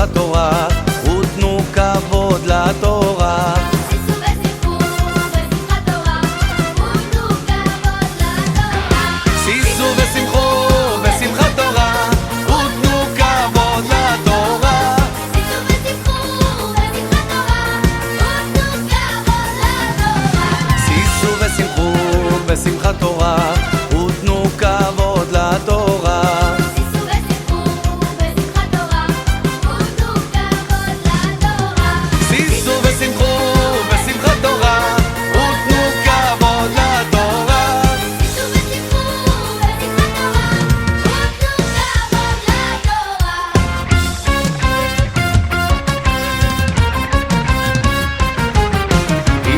בשמחת תורה, ותנו כבוד לתורה. שישו ושמחו בשמחת תורה, ותנו כבוד לתורה. שישו ושמחו בשמחת תורה, ותנו כבוד לתורה.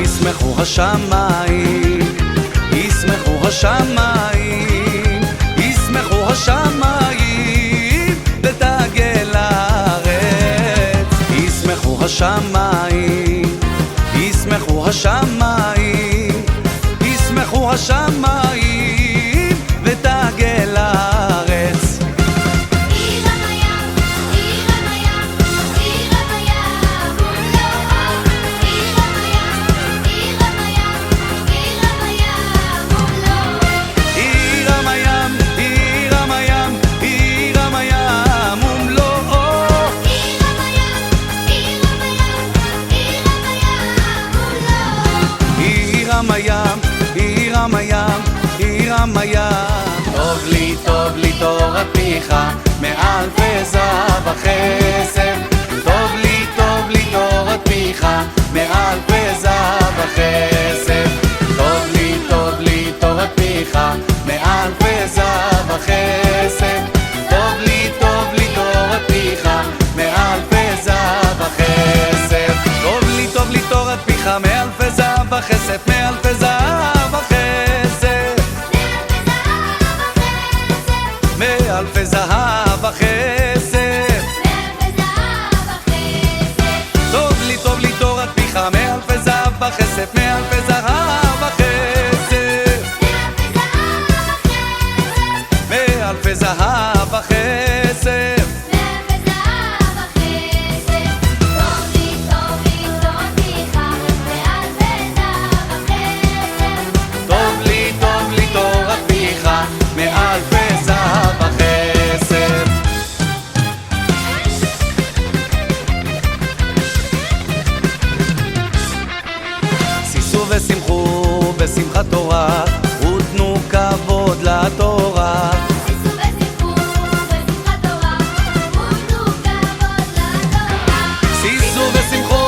ישמחו השמיים, ישמחו השמיים, ישמחו השמיים, ותגל הארץ. ישמחו השמיים, ישמחו השמיים, ישמחו השמיים, ותגל הארץ. עיר המים, עיר המים, טוב לי תורת פיך, מאלף זהב וכסף. טוב לי תורת פיך, מאלף זהב וכסף. טוב לי תורת פיך, מאלף זהב וכסף. טוב לי תורת פיך, מאלף זהב וכסף. טוב לי תורת פיך, מאלף זהב וכסף, מאלף זהב וכסף, מאלף זהב וכסף. טוב לי תורת פיך, מאלף זהב וכסף, מאלף זהב וכסף, מאלף זהב וכסף. ושמחו בשמחת תורה, ותנו כבוד לתורה. שישו ושמחו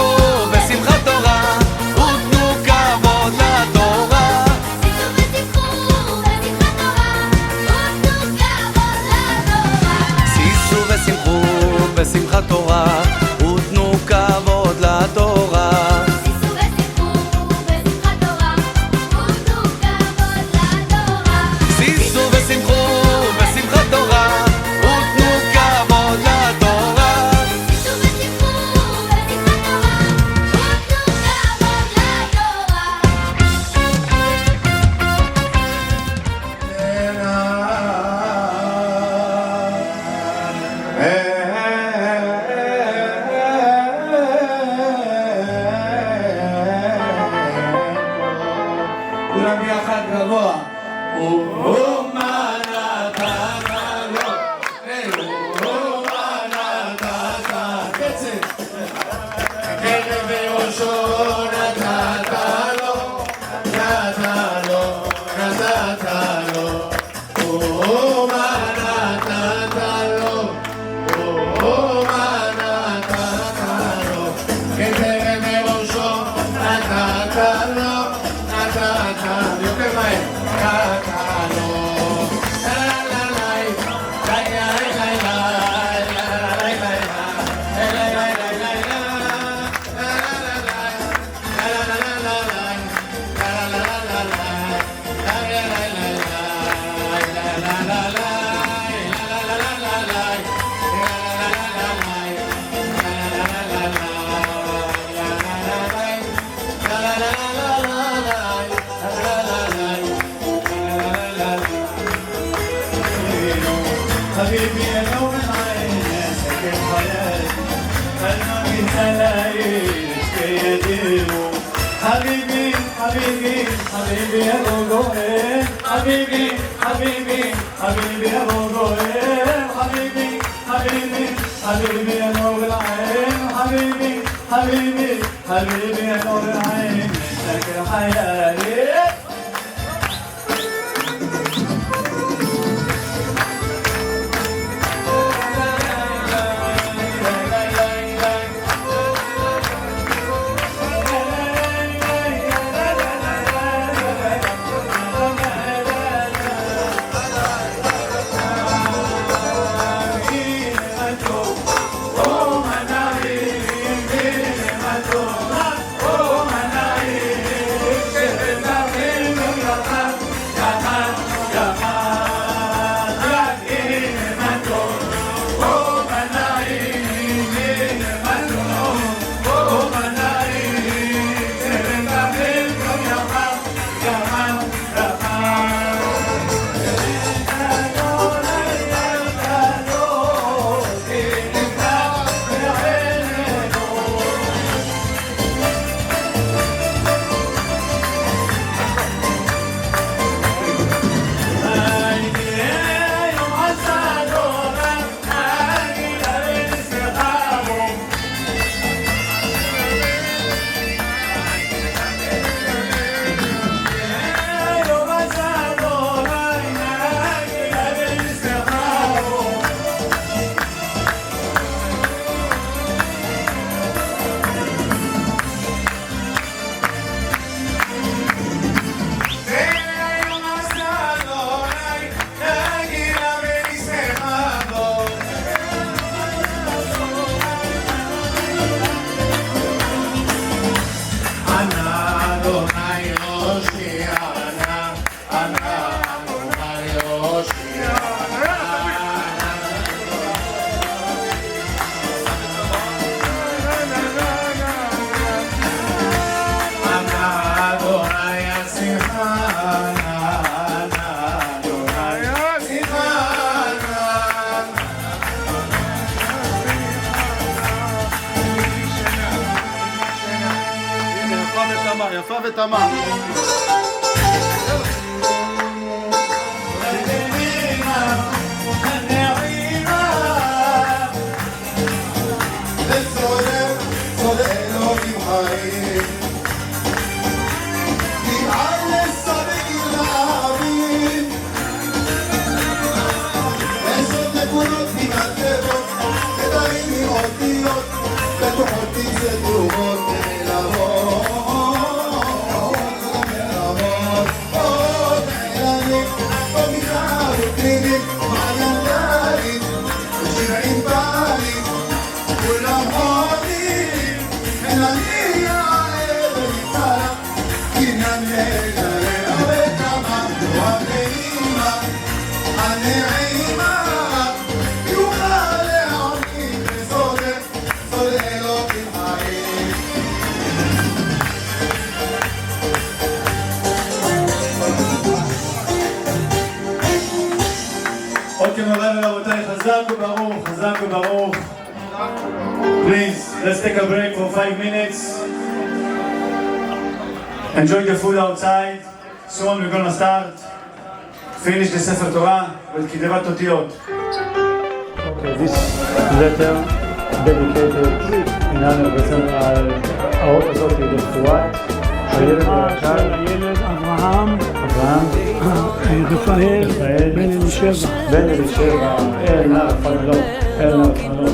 בשמחת תורה, ותנו כבוד לתורה. שישו ושמחו בשמחת תורה, ותנו כבוד לתורה. כולם ביחד גבוה. ומה נתת לו, ומה נתת קצת, כלב וראשו נתת לו, נתת לו, נתת לו. ומה נתת לו, ומה נתת לו, כלב וראשו נתת לו. יותר מהר, קטנו, حبيبي يا نور العين يا سكن حياتي حبيبي حبيبي حبيبي يا بوغوين حبيبي حبيبي حبيبي يا بوغوين حبيبي حبيبي حبيبي يا نور العين حبيبي حبيبي حبيبي يا نور العين انك حياتي יפה ותמה. חזק וברוך. Please, let's take a break for 5 minutes. Enjoy the food outside. Soon we're gonna start. Finish the Sefer Torah with כתיבת אותיות. Okay, this letter dedicated in honor בעצם האות הזאת היא לרפואת הילד אברהם רפאל בן אלישבע אל נא רפאלו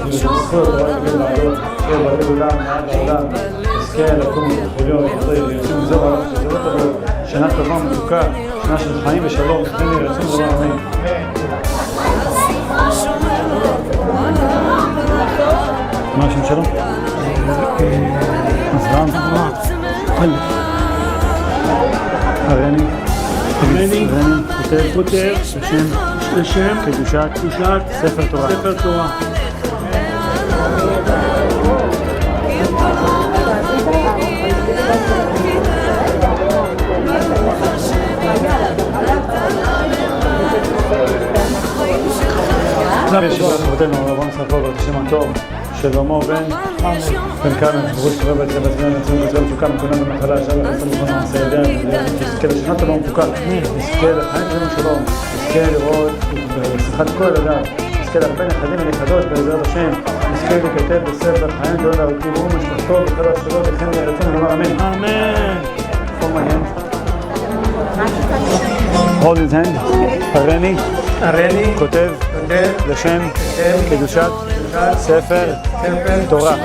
וזכור תורת בעלות שברי עולם מעד העולם נזכה לקום ולחוליו ויוצאים מזה בעולם שזה לא תבוא שנה טובה מתוקה שנה של חיים ושלום וכן ירצים דבר אמן. מה השם שלו? אברהם הרני כותב לשם קדושת ספר תורה. שבחרותינו אברהם ספר בשם הטוב שלמה בן כרמל, בראש חברה בעצם בעצמם, נצאים בצלם תוקה, מכונן במחלה, עכשיו נצאים בכל מעשה ידיה, נזכה לשנה טובה ומתוקה, נזכה לחיים טובים ושלום, נזכה לראות בשמחת כל אדם, נזכה להרבה נכדים ונכדות בעזרת השם, נזכה לכתב בספר חיים טובים וארוכים ומשפחתו וכל השאלות וכן וירצים ולומר אמן. אמן. Hold my hand. Hold his hand. הריני כותב לשם קדושת ספר תורה.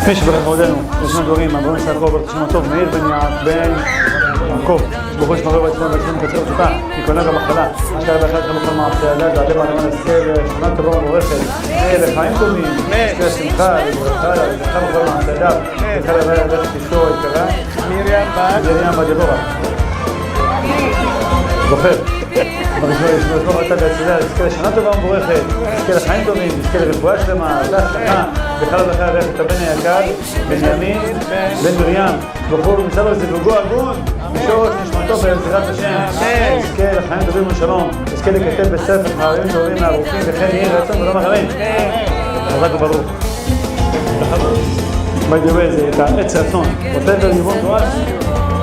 מי שברך עודנו, ישנו דברים, אברהם ישראל חובר, תשמע טוב, מאיר בן יעקב, שבחוש מראה בעצמם בעצמם קצר תוקה, ניקונה גם מחלה, אשר באחד גם בכל מעשה ידע, ועדם על אמן הסקר, שנה טובה ומבורכת, לחיים טובים, סקר שמחה, לברכה, לברכה בכל מעשה ידע, לברכה לבוא ידעת אשתו יקרה, מרים בת דבורה. זוכר. בראשון ישנו את כל אתה והצלילה, נזכה לשנה טובה ומבורכת, נזכה לחיים טובים, נזכה לרפואה שלמה, להצלחה, בכלל ובכלל ללכת את הבן היקר, בנימין, בן מרים, בחור נמצא לו זיווגו הגון, בשורש נשמתו בעזרת השם, נזכה לחיים טובים ושלום, נזכה לכתב בספר חיים טובים מהרופאים, וכן יהי רצון ולא מחרים. חזק וברוך. by the way, זה את העץ רצון, whatever you want to ask,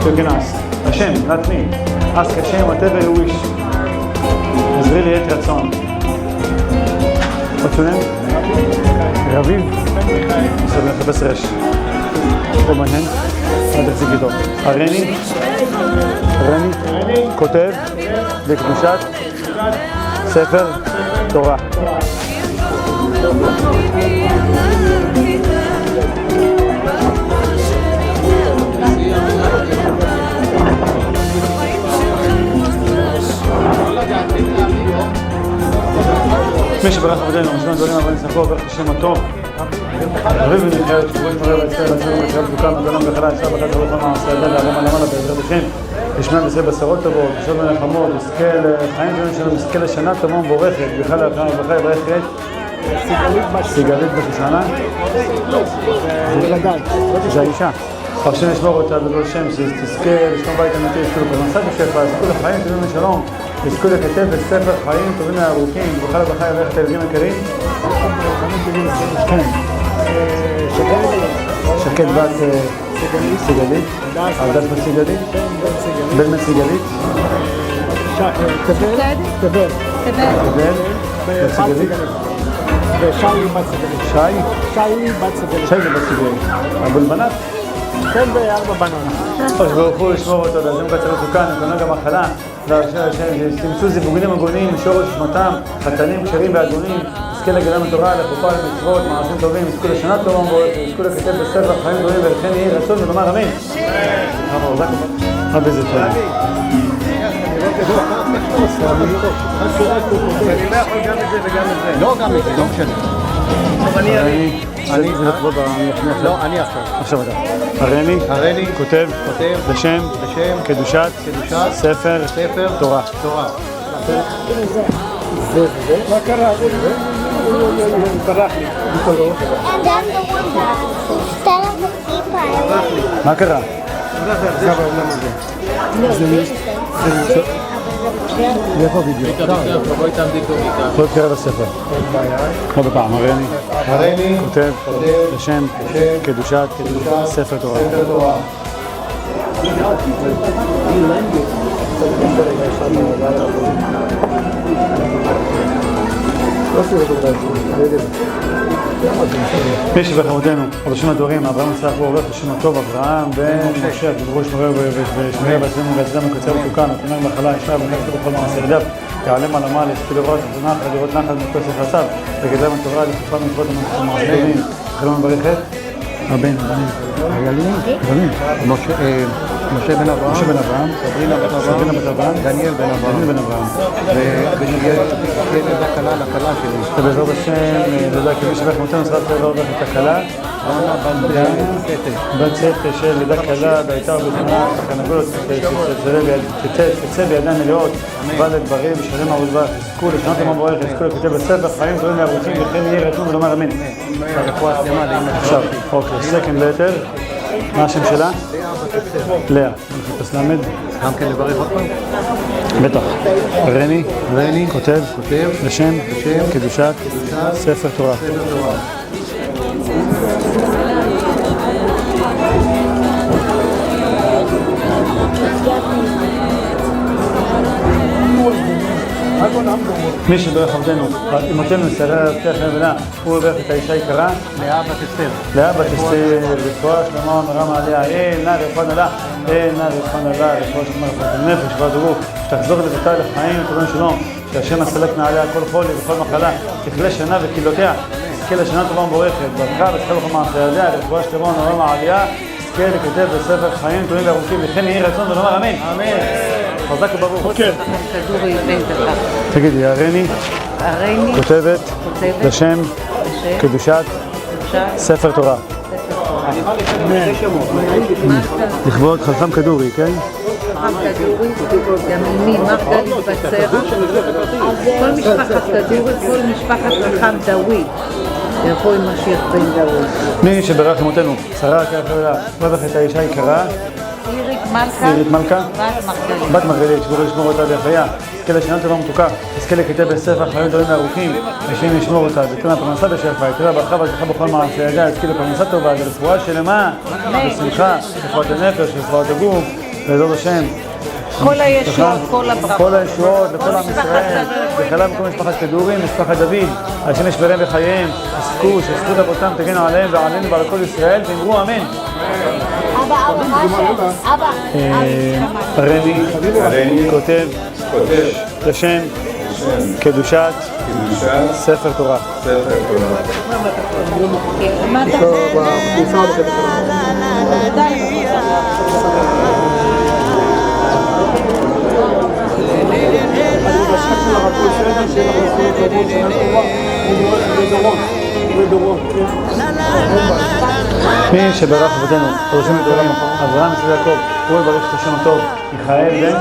you can ask. השם, not me. ask השם, whatever you wish. עזרי לי עת רצון. what's your name? רביב? בסדר, נחפש רש. פה מעניין? עד תחזיק איתו. הריני כותב בקדושת ספר תורה. מי שברך עבדנו, משמע דברים אבל נסחו עברך השם הטוב רביב ונבחרת שבועים מראה ויצטער לעצמנו בקרב דוקה מדולם וחלה ישר בחד הרוחון מעשה ידע לעלם על למעלה בעזרת השם ישמע בזה בשרות טובות, ישב מלחמות, יזכה לחיים טובים שלנו, יזכה לשנה טובה ומבורכת בכלל הרחיים ובחי ברכת סיגלית בשושנה זה האישה השם ישמור אותה בגלל שם, שתזכה לשלום בית אמיתי, יזכו לפרנסה בשפע, יזכו לחיים טובים ושלום, יזכו לכתב בספר חיים טובים מהארוכים, ובכל הבחי הלכת הילדים היקרים. כן. שקד בת סיגלית, עבדת בת סיגלית, בן בת סיגלית, תבל בת סיגלית, ושי בת סיגלית, שי בת סיגלית, הבולבנת. כן, ב4 בנות. ברוך הוא לשמור אותו, להזם קצר תוקה, נתונה גם מחלה, והשם תמצאו זיווגים הגונים, משורש שמתם, חתנים, כשרים והגונים, יזכה לגלם התורה, לחופה, למצוות, מעשים טובים, יזכו לשנה טובה ומבורכת, יזכו לכתב בספר חיים טובים, ולכן יהי רצון ולומר אמן. מה בזה טוב? אני לא יכול גם את זה וגם את זה. לא, גם את זה, לא משנה. אני עכשיו אתה. הריני כותב לשם קדושת ספר תורה. מה קרה? ברח לי. מה קרה? איפה וידאו? בוא תקרא בספר. עוד פעם, הריני כותב לשם קדושת ספר תורה. מי שבחמותנו, חודשים הדברים, אברהם נצטרך בו עורך לשם הטוב, אברהם בן משה, בראש מראה ושמראה בעצמנו ועצמנו קצר ותוקה, נתונה במחלה, ישמע ונפת בכל מעשה ידיו, יעלם על עמל, יזכו לראות לראות נחל מכל שחסיו, וגדלם התורה לתקופה מצוות המעשרים, חלום מברכת, הבנים, משה, משה בן אברהם, סברינה בת אברהם, דניאל בן אברהם, ושיהיה לידה קלה לכלה שלי. ובעזרת השם, לידה כמי שבח מותנו נשרת לעבר את הכלה. בת סטה של לידה קלה, והייתה ובתמונה, כנגות, תצא בידיים מלאות, ולד בריא ושלם ארוך, יזכו לשנות יום מבורך, יזכו לכתב בספר, חיים טובים וארוכים, וכן יהיה רצון ולומר אמן. הרפואה שלמה לאמא. עכשיו, אוקיי, סקנד לטר, מה השם שלה? לאה. נחפש למד. גם כן לברך עוד פעם? בטח. רני, כותב, לשם, קדושת, ספר תורה. מי שברך עבדנו, אמותינו מסתרר תכף ובנה, הוא ברך את האישה יקרה, לאה בת אסתר. לאה בת אסתר, רפואה שלמה מרמה עליה, נא רפואה נלה, רפואה שלמה רפואת הנפש, רפואת הגוף, שתחזור לביתה לחיים וטובים שלום, שהשם הסלקנה עליה כל חולי וכל מחלה, תכלה שנה וקהילותיה, תזכה לשנה טובה ומבורכת, ברכה ותחל בכל מעשה ידיה, רפואה שלמה מרמה עליה, תזכה לכתב בספר חיים טובים וארוכים, וכן יהי רצון ולומר אמן. אמן. חזק וברוך. כדורי בן דקה. תגידי, הרני, כותבת, לשם, קדושת, ספר תורה. לכבוד חכם כדורי, כן? חכם כדורי, גם אמי מרגלית בצרה, כל משפחת כדורי, כל משפחת חכם דוד, יבוא עם משיח בן דוד. מי שברך אמותינו, שרה כחברה, ברך את האישה יקרה, אירית מלכה, בת מרגלית, לשמור אותה בחייה, תזכה לשנה טובה ומתוקה, תזכה לכתב בספר חיים טובים וארוכים, ושם ישמור אותה, ותן לה פרנסה בשפע, יתרה ברכה והצלחה בכל מעשה ידיה, תזכה לפרנסה טובה, לרפואה שלמה, בשמחה, רפואת הנפש, רפואת הגוף, בעזרת השם. כל הישועות, כל הברכות. כל הישועות לכל עם ישראל, בכלל בכל משפחת כדורים, משפחת דוד, השם ישמרם בחייהם, יזכו, שזכות אבותם תגנו עליהם ועלינו ועל כל ישראל, ואמרו אמן. רני, כותב, לשם, קדושת, ספר תורה. מי שברך אבותינו, פרשים ותורים, אברהם יצחק יעקב, הוא יברך את השם הטוב, מיכאל בן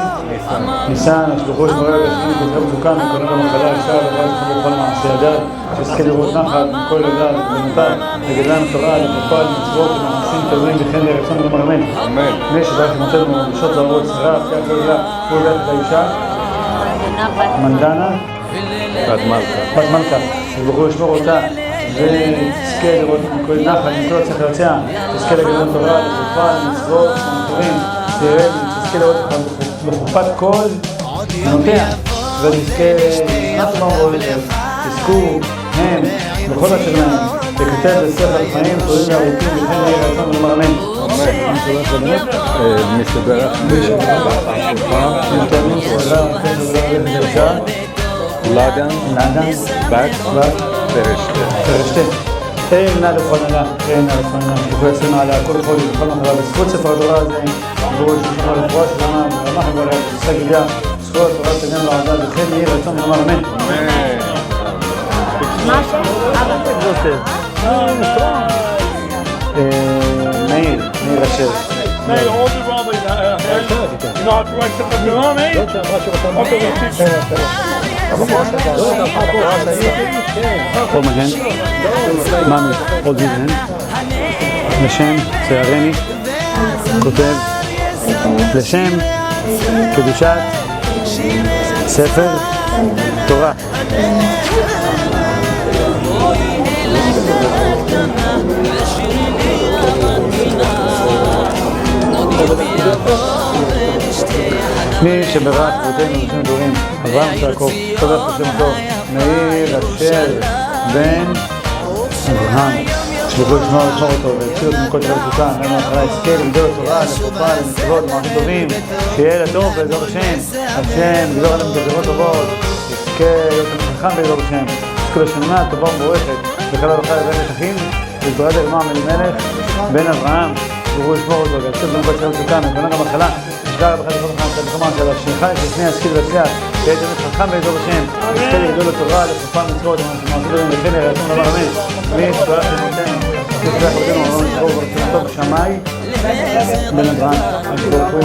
ניסן, השלוחו שמורה ושכיני כתבי מתוקה, מקונן במחלה, ישר לברך את בכל מעשה ידיו, שיזכה לראות נחת מכל ילדיו ובנותיו, לגדלם התורה, לפועל מצוות ומעשים טובים וכן לרצון ולומר אמן. מי שברך אבותינו, בשעות זרות, שרה, פתח רגלה, הוא יברך את האישה, מנדנה, בת מלכה, שבחור לשמור אותה ותזכה לראות מכל נחל, מכל הצליח יוצא, תזכה לגדול תורה, לתרופה, למצוות, למטורים, תזכה לראות בחופת כל בנותיה, ותזכה לשנת מעוררת, תזכו הם בכל אשר להם, וכתב בספר חיים טובים וארוכים, וכן יהי רצון ולומר אמן. מי שברך לאדן, בת פרשתה. נא לפרנלה, שתוכו ישם עליה כל חולי וכל מחלה, בזכות ספר התורה הזה, עבור שתוכו לרפואה שלמה, ורמח וברך, תשחק ידיה, זכות התורה תגן לעדה, וכן יהי רצון ולומר אמן. מה השם? מאיר אשר. Hey, all the Robin, you know how to write stuff up your arm, eh? עוד מגן, ממי, עוד מגן, לשם, צערני, כותב, לשם, קדושת, ספר, תורה. מי שברך אבותינו ושם דורים, אברהם יצחק יעקב, תברך את השם הטוב, מאיר אשר בן אברהם, שבחור לשמור אותו והציל אותו מכל דבר סוכן, לנו אחרי יזכה לגדול לתורה, לתרופה, למצוות, מעשים טובים, שיהיה לטוב בעזרת השם, השם יגזור עליהם גזירות טובות, יזכה להיות חכם בעזרת השם, יזכה לשנה טובה ומבורכת, וכלה ברכה לבן אחים, ולתורת הגמרא אלימלך בן אברהם, שברור לשמור אותו, ויעשו גם כל צרות סוכם, ונבנה גם החלה, שגר בחד לכל חכם, את החכמה של השליחה, ששני השכיל והצליח, ויהיה תמיד חכם באזור השם, יזכה לגדול לתורה, לחופה מצוות, ומעשו דברים וכן ירצון דבר אמן. מי שתברך למותנו, שתברך למותנו, אמרנו שבור ורצון שמי, בן אברהם, השבור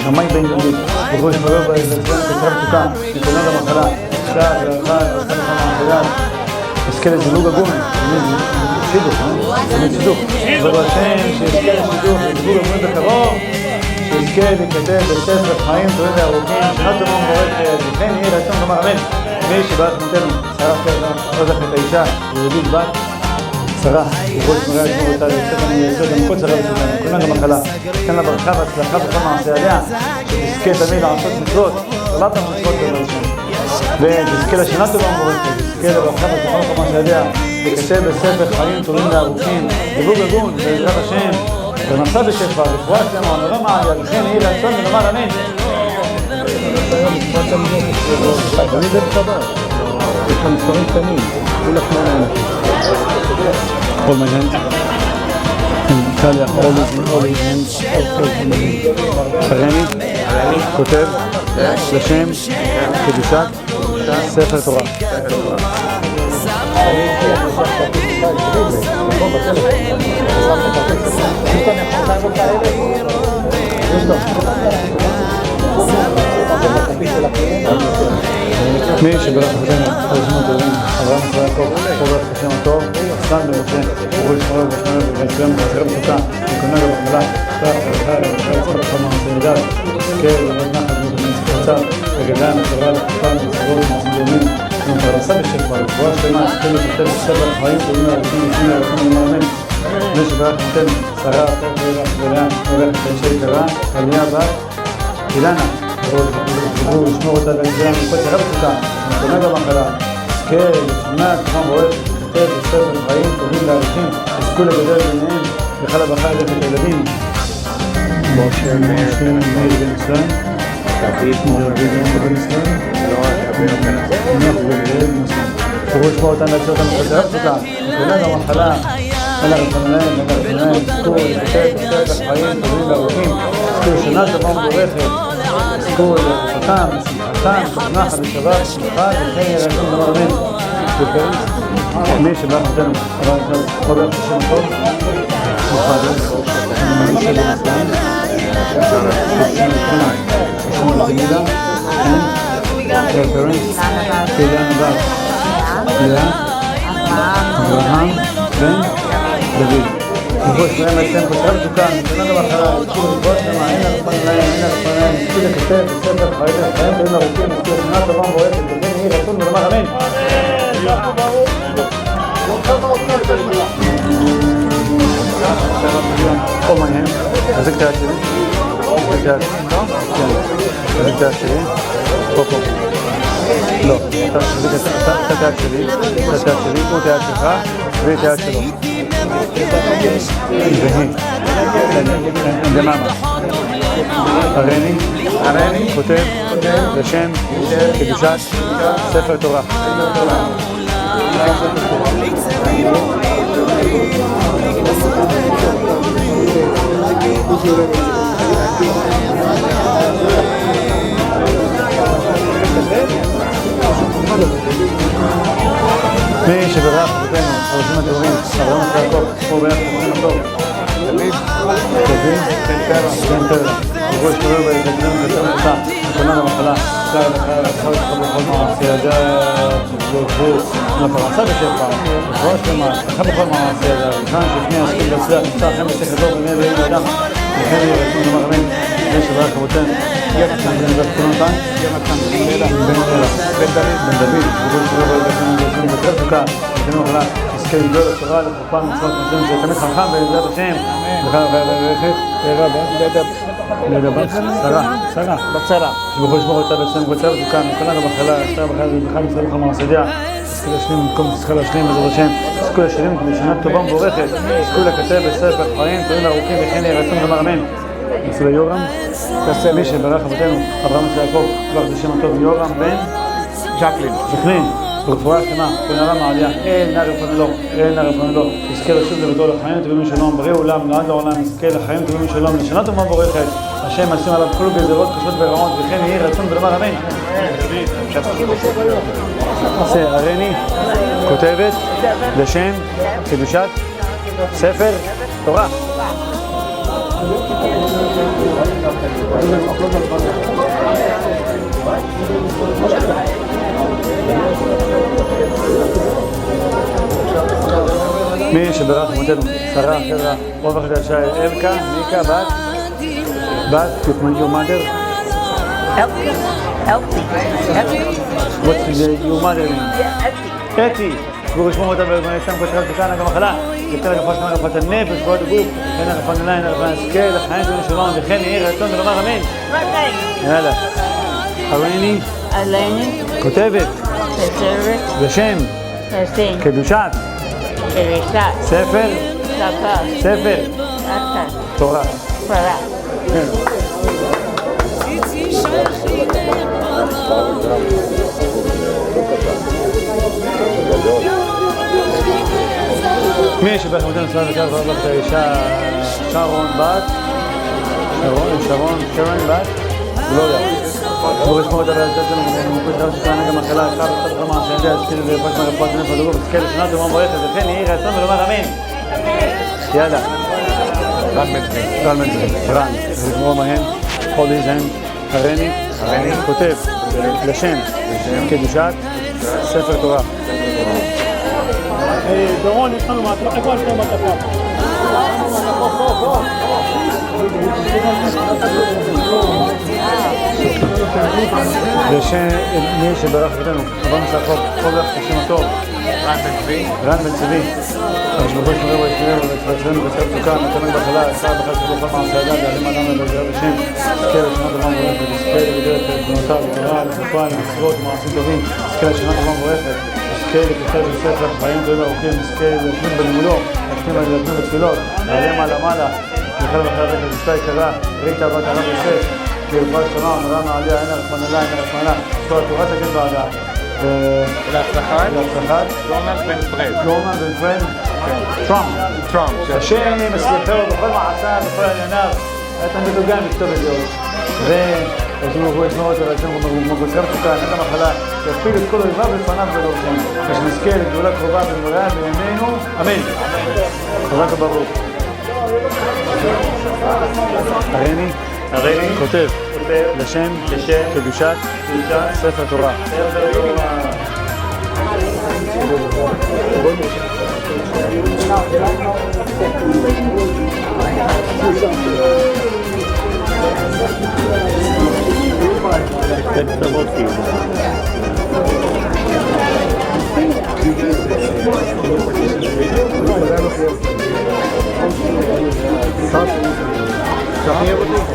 שמי בן יהודי, שבור שמרוב באזור בקרב סוכה, נתונה למחלה, שתח והלכה, יזכה לזילוג הגומי, שידוך, שידוך, ברוך השם שיזכה לשידוך, לזילוג הגומי בקרוב, שיזכה להיכתב בספר חיים טובים וארוכים, שנה טובה ומבורכת, וכן יהי רצון לומר אמן. מי שברך מותנו, שרה פרח את האישה, יהודית בת, שרה, וכל שמריה לשמור אותה, ויצא גם כל שרה וסוגרנו, כולנו גם מחלה, כאן לה ברכה והצלחה בכל מעשה עליה, שתזכה תמיד לעשות מצוות, עולת המצוות בעזרת השם. ותזכה לשנה טובה ומבורכת, תזכה לברכה והצלחה בכל מעשה עליה, תכתב בספר חיים טובים וארוכים, זיווג הגון בעזרת השם, ונשא בשפע, ורפואה שלמה, ונראה מעליה, וכן יהי רצון ונאמר אמן. אני זה בחבר. יש לך מספרים קטנים. כולה 8 Hold my hand. And Talia, hold his hands. הרני, כותב, לשם, קדושת, ספר תורה. מי שברך אותנו, הרשימות טובים, אברהם ישראל יעקב, חוברת השם הטוב, סתם במשה, ובו ישמרו ובשמרו ובשמרו ובשמרו בסוכה, וקונה ובחמלה, שח וחי ובחי יצחק וחמה וסעידה, זכה ובית נחת ובית קצר, וגדלן וחברה לחופה ובשמרו ובשמרו דומים, ונפרנסה בשפע, ורפואה שלמה, זכה לכתב בספר החיים טובים והרכים, לפני הרצון למר אמן. מי שברך אותנו, שרה, פרח ורח ולאה, וברך את האישה יקרה, עלייה בת, אילנה, דיברו לשמור אותה ולגזרה מכל שרב אותה, ונתונה במחלה, זכה לשנה תחם בועך, כתב בספר חיים טובים והרכים, עסקו לגדל ביניהם, וחל הברכה ללכת לילדים. משה מאיר בן ישראל, דוד בן ישראל, נוח ובן ישראל. דיברו לשמור אותם ולגזרה מכל שרב אותה, ונתונה במחלה, אלה רצונם, עסקו לכתב בספר חיים טובים והרכים, עסקו לשנה תחם בועכת, עסקו לרפאתם, לשמחתם, תוכנחה בשבת, שמחה, וכן יהיה רצון לומר אמן. מי שברך אותנו, אבל חובר את השם הטוב, מוכרדס, מי שבן ישראל, שמואל גמילה, פרפרנס, אילנה בת, לאה, אברהם, בן, דוד. ובו שלהם אצלם כותב תוקן, נתונה לבחרה, עסקו לבוא שלמה, אין לפנים להם, אין לפנים להם, עסקו לכתב בספר חיים טובים ארוכים, עסקו לשנה טובה מבורכת, וכן יהי רצון ולומר אמן. כל מעניין, תחזיק את היד שלי, תחזיק את היד שלי, תחזיק את היד שלי, פה. לא, אתה תחזיק את היד שלי, הוא את היד שלך, ואת היד שלו. דממה הרני כותב לשם קדושת ספר תורה. מי שברך אותנו, הרשים הטובים, אברהם ישראל יעקב, פה ביחד השם הטוב, דוד, בן פרח, ובו ישמרו ויקדמו וקצר אותה, נתונה למחלה, שר לחייל, וחר לך בכל מעשי הדת, ונפרנסה בשפע, ופרועה שלמה, הצלחה בכל מעשי הדת, וכאן שפני השכיל והצליח, נמצא לכם בשכל טוב ומי ואין לאדם, וכן יהיה רצון לומר אמן. מי שברך אותנו, יונתן בן דוד, ובו ישמרו ויקדמו וקצר סוכה, ותנו מחלה, יזכה לגדול לתורה, לחופה מצוות מצוות, זה תמיד חכם בעזרת השם, וחייב לדבר, שרה, בצרה, שבכל ישמור אותה בעצם קוצר ותוקן, וכולנו במחלה, שרה בחייל ובחיים ישראל בכל מעשדיה, עסקו להשלים במקום שצריכה להשלים בעזרת השם, עסקו להשלים בשנה טובה ומבורכת, עסקו לכתב בספר חיים טובים וארוכים, וכן יהי רצון לומר אמן. עשו ליורם, מי שברך אבותינו, אברהם ישראל יעקב, ברך את השם הטוב, יורם בן ז'קלין, ורפואה שלמה, ונראה מעליה, אין נא רפואה לו, אין נא רפואה לו, יזכה לשוב לבדו לחיים טובים ושלום, בריא עולם, לעד לעולם, יזכה לחיים טובים ושלום, לשנה טובה מבורכת, השם ישים עליו כל גזירות קשות ורעות, וכן יהי רצון ולומר אמן. הריני כותבת לשם קדושת ספר תורה. מי שברך מותנו, שרה, חברה, רוב החדשה, אלקה, מיקה, בת, your mother? What's your mother name? אתי. ציבור ישמור אותה ולשם כותרת וכאן גם מחלה. יתן לגפה שלמה רפת הנפש ועוד הגוף. אין הרפן עליין, הרפן השכל, לחיים טובים ושלום, וכן יהי רצון ולומר אמן. יאללה. הריני כותבת לשם קדושת ספר תורה. מי שבח מותנו סלם וקר ורב לך האישה שרון בת גלוריה ציבור ישמור אותה ולשת שלנו ומקוד שלנו שכהנה גם מחלה אחר וצד חלמה שידע שכיל ופש מרפואת נפש ודוגו וסכל לשנה טובה מבורכת וכן יהי רצון ולומר אמן. יאללה רן בן צבי רן ולגמור מהם כל איזן הריני כותב לשם קדושת ספר תורה. דורון, יש לנו מעטפה, איפה יש לנו מעטפה? מי שברך אותנו, עברנו סעקות, כל כך תשים הטוב רן בן צבי השבחו שמראה וישמרנו ויצבצנו וצחר צוקה נתנו בחלה, עשה בחל שבו כל מעשה ידע ועלים אדם ובעזרת השם זכה לשנה טובה מבורכת וזכה לגדל את בנותיו ותורה לחופה למצוות ומעשים טובים זכה לשנה טובה מבורכת זכה לכתב וספר חיים טובים ארוכים זכה להתמיד בלימודו להתמיד בתפילות לעלה מעלה זכה לבחר רכת וסתה יקרה ריתה בת הרב יוסף לרפואה שלמה נראה מעליה אין הרחמנה אין הרחמנה זכו התורה תגן בעדה להצלחת גורמן בן פרד טראמפ השם מסליחו בכל מעשה בכל ענייניו אתה מדוגם לכתוב את זה ורשום לכו ישמור אותו ורשום מגוצר תוקה נקה מחלה יפיל את כל אויביו לפניו ולאורחם ושנזכה לגדולה קרובה ונוראה בימינו אמן. חזק וברוך. הריני כותב לשם קדושת ספר תורה.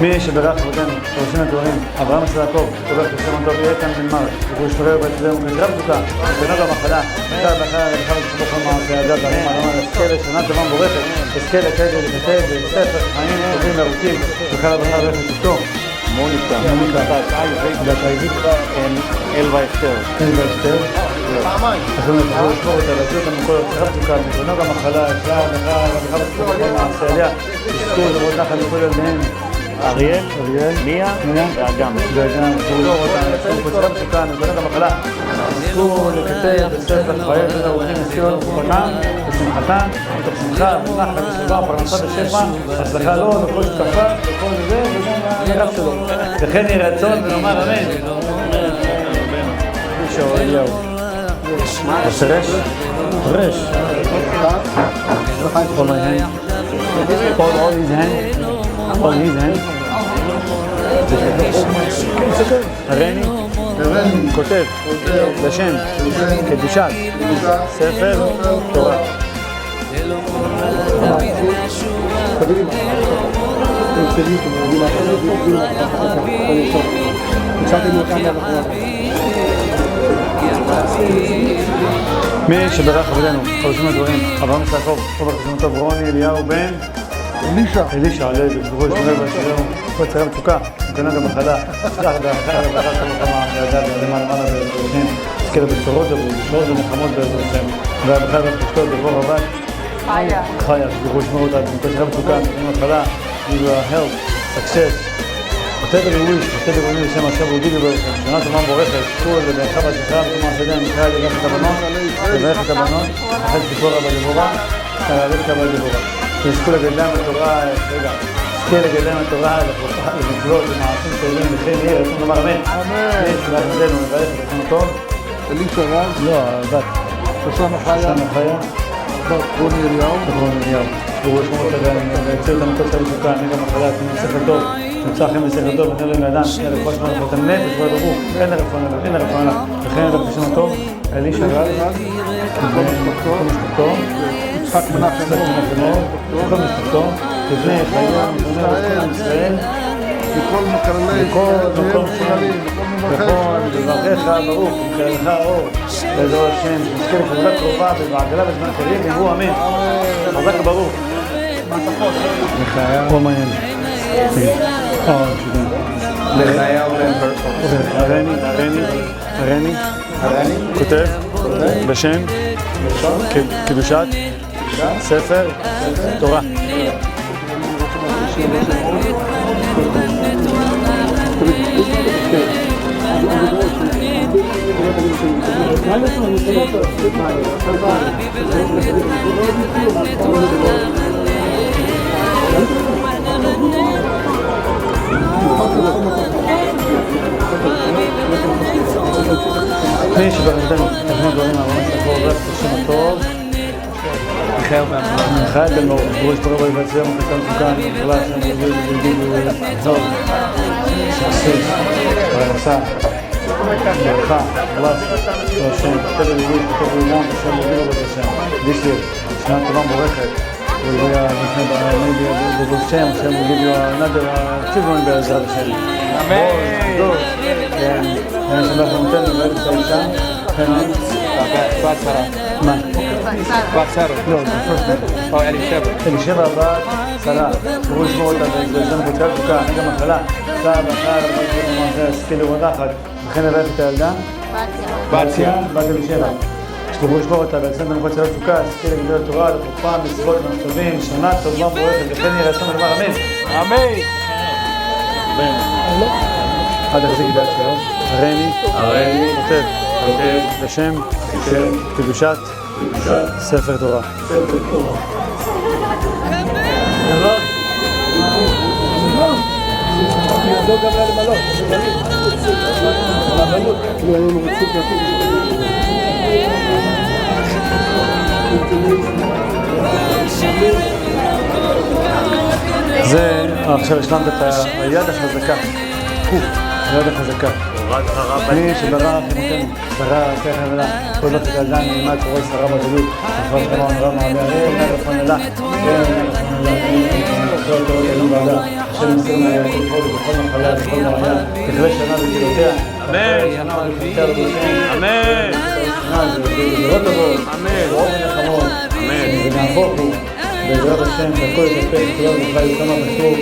מי שברך אותנו, פרסים הדברים, אברהם עשה יעקב, תובח בשם טוב, איתן בן מר, וכו ישמרהו ויצילהו ונקרב תוקה, ותנות המחלה, נקרב בחר הרווחה ותשבו כל מעשה ידיו, ועלים עלמה, יזכה לשנה טובה מבורכת, יזכה לקדש וכתב וספר חיים טובים וארוכים, וחל הבחר רכת אשתו. מוניקה דת העברית אלווה אסתר אז הוא יכול לשמור אותה, להוציא אותנו מכל הרצחה תוקה, ותנות המחלה, ישלה הרווחה ותשבו כל מעשה ידיה, יזכו לראות נחל לכל ילדיהם. אריאל, מיה ואגם. תעזור אותנו, יצאו פוצחם תוקה, נתנת המחלה. יזכו לקטר בספר חיים בין ארוכים לסיון וחותם, בשמחתם, מתוך שמחה, ונחל ושלווה, פרנסה ושפע, הצלחה לו, וכל שותפה, וכל זה, וגם הרב שלו. וכן יהי רצון ונאמר אמן. אישו אליהו. רש. Hold my hand. Hold all his hand. Hold his hand. הריני כותב לשם קדושת ספר תורה. מי שברך עבודנו, חודשים הדברים, אברהם יעקב, חובר קשום טוב, רוני, אליהו, בן אלישע, עלי, ושבחו ישמרהו ויצילהו, כל צער מצוקה, וקנה גם מחלה, שלח דאחר, ובחר כמה ידע, ועלים מעלה ולשם, נזכה לבשורות ונחמות בעזרת השם. והבחר והפשטות דבור רבת חיה, שתוכלו לשמור אותה במקום שרב תוקן, עם התחלה, give you health, success, whatever you wish, whatever you wish, השם עכשיו הוא גידו ברכם, שנה טובה מבורכת, כל ובאחד והשכרה, בתום השדה, נקרא לברך את הבנות, לברך את הבנות, אחת תפור רבה דבורה, להעריך כבה דבורה. תזכו לגדלם בתורה, רגע, תזכה לגדלם בתורה, למקלות, למעשים טובים, לכן יהיה, רצון לומר אמן. אמן. ולעזרנו, מברך את לכם הטוב. אלישע רב? לא, בת. שושנה חיה? בת רוני אליהו? והוא ישמור אותה ויציל את המקות של הלשוקה, נגע מחלה, תמיד שכל טוב, נמצא לכם בשכל טוב, ותן להם לאדם, שנייה רפואה שמונה לפות הנפש, ודברו, אין לרפואה לה, וכן את הפשם הטוב, אלישע רב, כל משפחתו, יצחק מנחם מור, כל משפחתו, לבני חיים, מבני כל עם ישראל, מכל מקום שונלים, בכל דבריך ברוך, ומחייך אור, בעזרת השם, שנזכה לחברה קרובה ובעגלה בזמן קריב, ואמרו אמן. חזק ברוך. לחיה או מעניין? לחיה הרני כותב בשם קדושת ספר תורה. מי שבחרתנו, תכנו דברים מהרון ספור רב תשם הטוב מיכאל בן מור, ברוש ברבוי והצליח מפתן סוכן, מחלה שם יהודי טוב, שחסיס, פרנסה, ברכה, גלס, השם, כתב יהודי, כתב יהודם, השם יהודי רבות השם, דיסליר, שנה טובה מבורכת, will be maybe a good chance and we'll give you another children בעזרת השם. אמן. טוב. ואני שמח למתן לבית את האישה. בת שרה. מה? בת שרה. לא, או אלישבע בת שרה. בואו לשמור אותה ויש לנו בצד תוקה, נגע מחלה. סבא, סקי לרודחת. וכן לבית את הילדה? בתיה. בת אלישבע. שתוכלו לשמור אותה ולצאת במקום של התשוקה, תזכי לגדול התורה, לחופה, מצוות, מחשבים, שנה טובה מבורכת, וכן יהיה רצון ולומר אמן. אמן. עד החזיק ידעת שלום. הרני. כותב. בשם. קדושת. ספר תורה. זה, עכשיו השלמת את היד החזקה. היד החזקה. מי שברא חמותנו, שרה, ככה ולה, כל זאת את האדם נלמד קורא שרה בגלות, אחר כמה נראה מעלה, נרפון אלה, כל תורות אלום ועדה, השם מסיר מהירקות בכל מחלה, בכל מרעיה, תכלה שנה בגילותיה, אמן. ודורות טובות, ודורות ונחמות, ונהפוך הוא, בעזרת השם, שהכל יתפק, כולם נוכל יוקמה פסוק,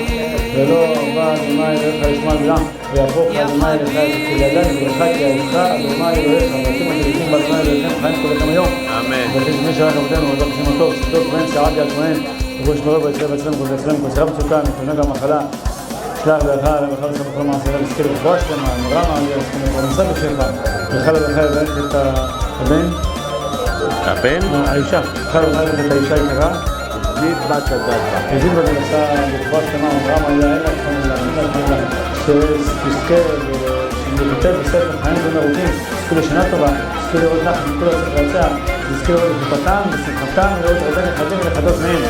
ולא ארבע אדוני אלוהיך לשמוע מילה, ויהפוך אדוני אלוהיך כלעדן וברכה כי אהבך אדוני אלוהיך, ועושים השליחים באדוני אלוהיכם חיים כולכם היום. אמן. וכן שמי שלח אבותינו, ובעזרת השם הטוב, שטוב כהן שעד יד כהן, ובו ישמרו בישראל ואצלנו ובאצלנו, כל שרה מצוקה, מפני גם מחלה, שלח ברכה, לברכה ושם בכל מעשה, וזכה לרפואה שלמה, נורא מעליה, ונמצא בשלך, ברכה לברכה לברך את הבן, האישה, ברכה לברך את האישה יקרה, יזיד בת בננסה, ברפואה שלמה, נורא מעליה, אין לה, שתזכה ונכתב בספר חיים בין ארוכים, תזכו לשנה טובה, תזכו לראות נחת מכל הספר רצה, תזכו לראות לחופתם ושמחתם ולראות הרבה נכדים ונכדות מהם.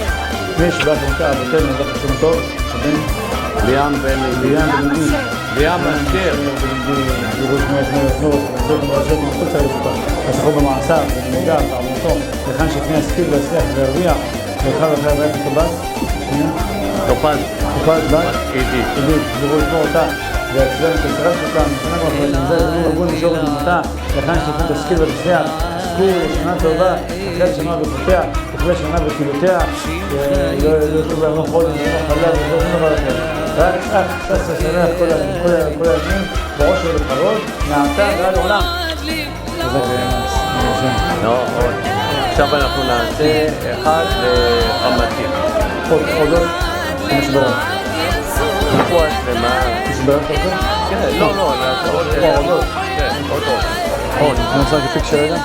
מי שבא חמותה אבותינו, נדח השם טוב, הבן ליאם בן אסתר, דיברו שמות, וזאת המרשות מחוץ לרפותה, השחור במעשיו, ובנגע, בעמותו, לכאן שפני הספיק והצליח והרוויח, ואחר ואחר ואיך הטובת, טופז בת, עידית, דיברו לשמור אותה, ואצלנו כסרב אותה, משנה כבר חלטים, זה דברים רבו נשאור בנמותה, לכאן שפני תשכיל ותצליח, תזכו לשנה טובה, תחל שנה בפותיה, תחלה שנה בקילותיה, לא ישוב להם לא חול, לא חלה, ולא שום דבר אחר. רק ששמח כל הימים, בראש ובכבוד, מעתה ועד עולם. חזק ואמץ. לא, עוד. עכשיו אנחנו נעשה אחד לחמתי. עוד? יש ברך. רפואה שלמה. יש ברך כזה? כן, לא, נעשה עוד. כן, עוד. אני רוצה רק פיק שרגע.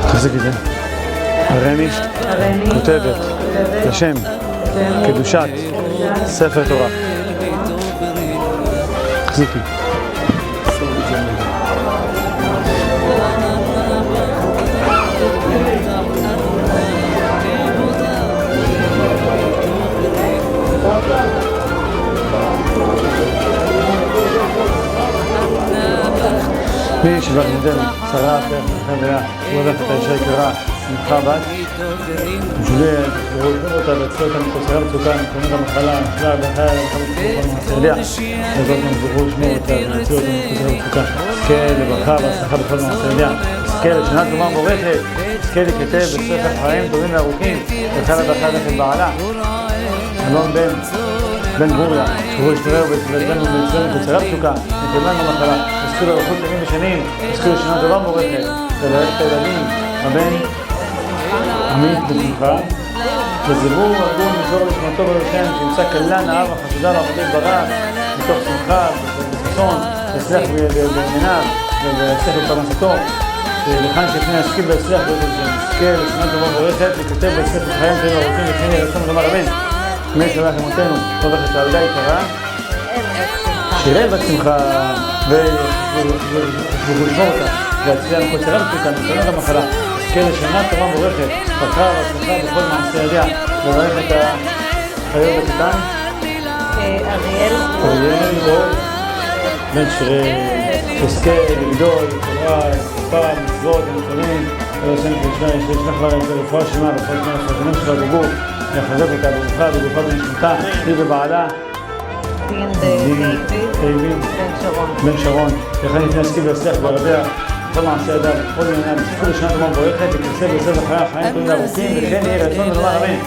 תחזיק את זה. הרמי כותבת לשם קדושת ספר תורה. תחזיקי. מי שבח נדל, שרה, פרח, חבלה, כבוד את האישה יקרה, שמחה בת, ג'וליה, ורודפים אותה, והצלו אותה מחוסרה בצוקה, מקומות המחלה, נפלא, בחיה, ובכל מעשריה, וזאת נזכרו לשמור אותה, והצלו אותה מחוסרה בצוקה, זכה לברכה והצלחה בכל מעשריה, זכה לשנה טובה מבורכת, זכה לכתב בספר חיים טובים וארוכים, זכה לברכה לכת בעלה, אלון בן גוריה, שהוא ישתרר ובצלנו מחוסרה בצוקה, נקדמן במחלה, זכו לרחות ימים ושנים, זכו לשנה טובה מבורכת, ולברך את הילדים, הבן עמית בשמחה, וזבור ארגון מזור לשמתו בראשם, שימצא כלה נאה וחסידה לעבודי ברק, מתוך שמחה וששון, יצליח בענייניו, ויצליח בפרנסתו, לכאן שפני ישכיל ויצליח ויזכה לשנה טובה מבורכת, וכתב בספר חיים טובים וארוכים וכן יהי רצון לומר אמן. מי שלח אמותינו, טוב לך שהילדה יקרה, שיראה בת שמחה ולשמור אותה, והצליח מחוסרה בצוקה, נקדמן במחלה, זכה לשנה טובה מבורכת, ברכה והצלחה בכל מעשה ידיה, לברך את החיות הקטן, אריאל אור, בן שתזכה לגדול, תורה, תקופה, מצוות, ונתונים, וישלח לה רפואה שלמה, רפואה שלמה, שהשנים שלה בגוף, יחזק אותה ברוחה ובגופה בנשמתה, היא ובעלה, דיוויד, בן שרון, יכן לפני ישכיל ויצליח ברביה, בכל מעשה ידיו, בכל ענייניו, זכו לשנה טובה מבורכת, יקרסה בספר חיים, חיים טובים וארוכים, וכן יהי רצון ולומר אמן.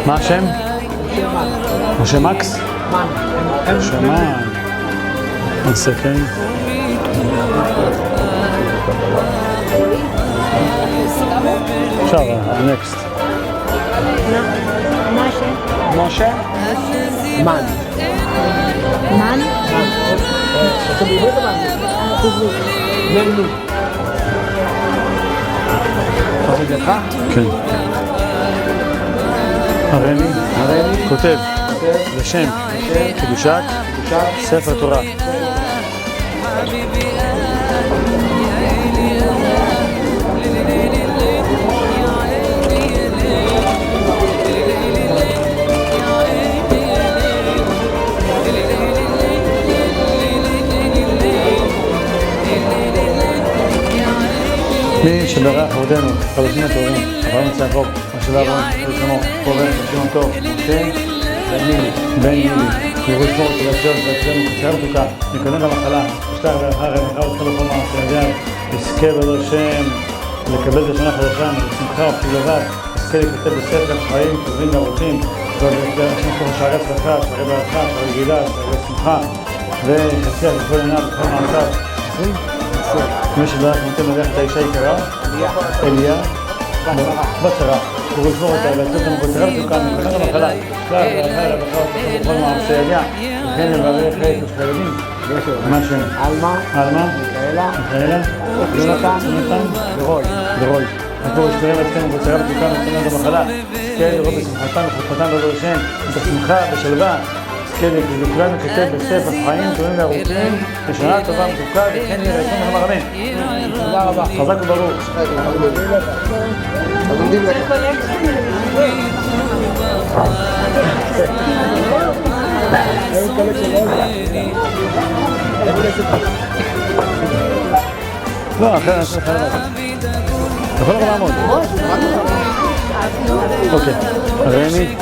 מה השם? משה מקס? שמן. One second. עכשיו, next. משה? מן. מן? כן. הרמי כותב לשם קדושת ספר תורה. מי שברך עבודנו, חלשים הטובים, עברנו מצליח חוק, השאלה עברנו, חלשמו, חובן, חלשים טוב, כן? בן מילי, יראו שמור אותי להצלנו, חצר בצוקה, נקדם במחלה, ישלח ברכה, רמחה וזכה בכל מעשה ידיו, יזכה בעזרת השם, לקבל את השנה החדשה, בשמחה ובשביל לבד, יזכה לכתב בספר חיים טובים וארוכים, והשם שלו שערי הצלחה, שערי ברכה, שערי גילה, שערי שמחה, ויצליח בכל עיניו, בכל מעשיו. מי שברך נותן לברך את האישה יקרה, אליה, בצרה, הוא ישמור אותה ולצאת לנו בצרה בצוקה, נקדם במחלה, שלח ברכה, רווחה וצלחה בכל מעשה ידיה, וכן לברך את הילדים. מה השם? אלמה, מיכאלה, יונתן, ורוי. הכל ישתרם אצלנו בצרה בצוקה, נקדם לנו במחלה, זכה לראות בשמחתם וחופתם בעזרת השם, בשמחה בשלווה. כן, וכולנו כתב בספר חיים טובים וארוכים, לשנה טובה מתוקה, וכן יהי רצון ולומר אמן. תודה רבה. חזק וברוך. לא, אחרי נעשה לך לבד. אתה יכול לבוא לעמוד. אוקיי, רמי.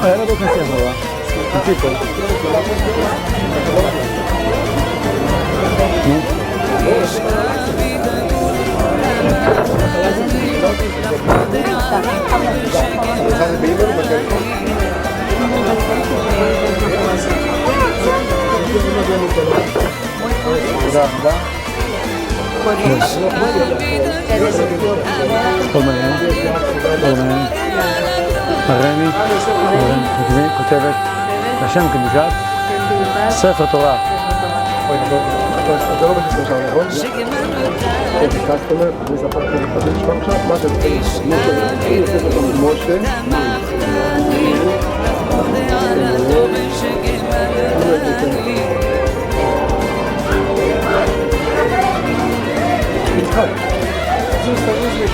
היה לה בוק נסיע נורא, נמציא פה. נו? תודה רבה. עוד מעניין. הרני כותבת לשם קדושת ספר תורה. אתה לא בקצר שם, נכון? קסטומר, אני אספר לכם את הדין שלך עכשיו, מה שאתם משה,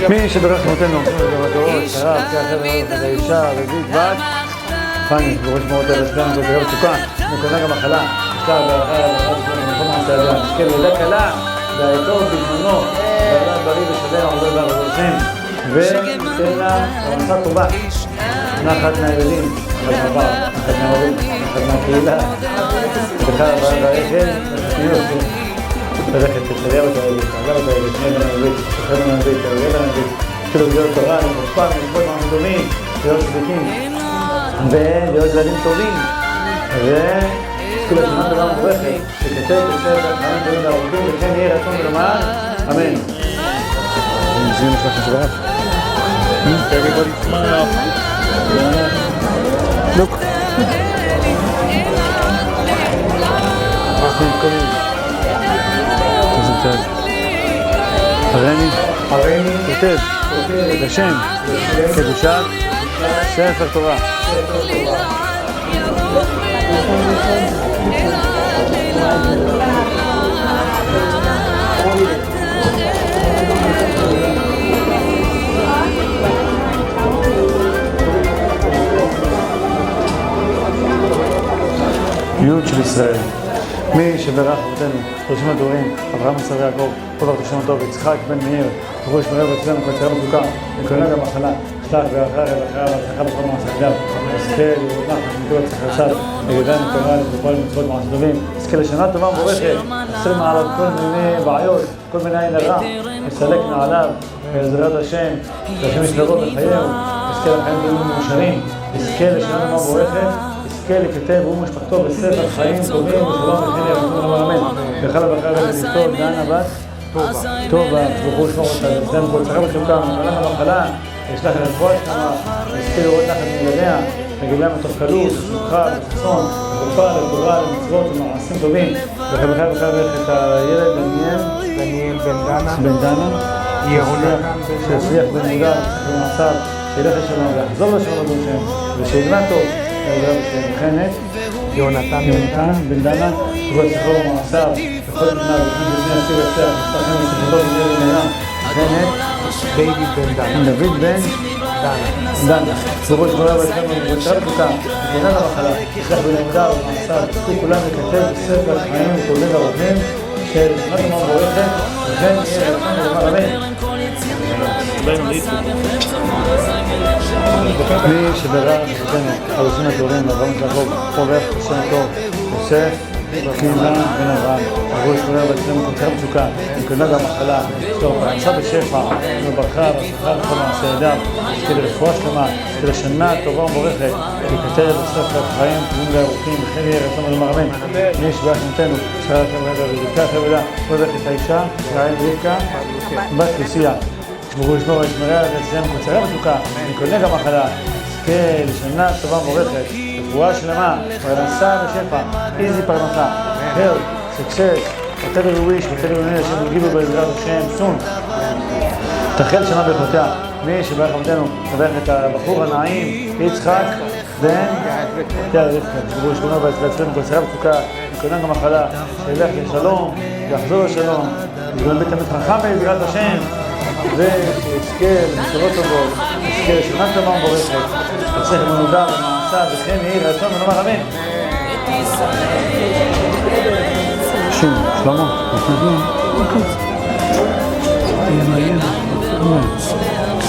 מי שברך מותנו, שרב, כחבר, האישה, רביעית, בת, פני, בראש מאות ארץ שלנו, בגלל מצוקה, מקונה גם מחלה, נשכר בהלכה, במקום העשיה, נשכר לידה קלה, והאתור בזמנו, ועלה בריא ושלם, עבודה בעבודתכם, וניתן לה פרנסה טובה, נחת מהילדים, נחת מהבר, נחת מההורים, נחת מהקהילה, בכלל והאכל, ברכת תצליה בתאלית, תעלה בתאלית, שני בן הנבית, שחר בן הנבית, תעלה בן הנבית, אפילו להיות תורה, למושפע, ללכות מעמדומים, להיות צדיקים, ולהיות ילדים טובים, וזכו לשמת דבר מבורכת, שכתב בספר חיים טובים והרוגים, וכן יהיה רצון ולומר, אמן. זה נשמע חשבך? Everybody smile. Look. הרני כותב לשם קדושת ספר תורה. י' של ישראל. מי שברך אבותינו, ראשים הדורים, אברהם יצחק ויעקב, כל בר תשלום טוב, יצחק בן מאיר, זכרו לשמרנו ואצלנו כל יצירה מצוקה, מקונן גם מחלה, שלח ברכה רווחה והצלחה בכל מעשה ידיו, יזכה לראות נחת ומקבל הצלחה צד, יגדל מתורה לפועל מצוות מעשה טובים, יזכה לשנה טובה מבורכת, יסר מעליו כל מיני בעיות, כל מיני עין הרע, יסלק מעליו, בעזרת השם, שהשם ישלבו בחייהו, יזכה לחיים טובים ומאושרים, יזכה לשנה טובה מבורכת, יזכה לכתב הוא משפחתו בספר חיים טובים ושלום וכן ירצון ולומר אמן. וכל הברכה ולכתוב דנה בת טובה, ברוך שמור אותה, וסלם כל צרה ותשוקה, מלך המחלה, ישלח לרפואה שלמה, יזכה לראות נחת מילדיה, וגילה מתוך קלות, שמחה, וששון, ותרופה, לתורה, למצוות ולמעשים טובים. וכל את הילד דניאל בן דנה, שיצליח במודע, במעשיו, שילך לשלום ויחזור לשלום אדון שם, ושילמד טוב. וכן יונתן בן דנה, תגול שכרו במעשיו, בכל מדינה וכן בבני הסיר יצח, מסתכם ושכתו בני בניה, וכן דוד בן דנה, תגול שכרו ואצלנו ובצרה בתוקה, וכנה למחלה, ישלח בלימודיו ובמעשיו, תזכו כולם לכתב בספר חיים וטובים וארוכים, של שנת אמר מבורכת, וכן יהיה רצון ולומר אמן. מי שברך אבותינו, הראשים הדורים, אברהם יעקב, פרובך, השם הטוב, יוסף, קהילה בן אברהם, עברו לשמונה ואצלנו כל מצוקה, מקונה גם מחלה, שלום, פרנסה בשפע, וברכה והצלחה בכל מעשה ידיו, יזכה לרפואה שלמה, יזכה לשנה טובה ומבורכת, ייכתב בספר חיים טובים וארוכים, וכן יהיה רצון ולומר אמן. מי שברך נותנו, שרה חברה ורבקה חברה, פרובך את האישה, יעל רבקה, בת לוסיה. ברוך שמור וישמריה ואצלם כל צרה ותשוקה, מקונה גם מחלה, יזכה לשנה טובה מבורכת, רפואה שלמה, פרנסה ושפע, איזי פרנסה, health, success, whatever you wish, whatever you need, השם יגיבו בעזרת השם, soon. תחל שנה ברכותיה. מי שברך אבותינו, מברך את הבחור הנעים, יצחק בן רבקה. ברוך שמור ואצלם כל צרה ותשוקה, מקונה גם מחלה, שילך לשלום, יחזור לשלום, יגדל בית תלמיד חכם בעזרת השם. ויזכה למסורות טובות, יזכה לשנה טובה מבורכת, יצליח במודע ובמעשה, וכן יהי רצון ולומר אמן. שלמה,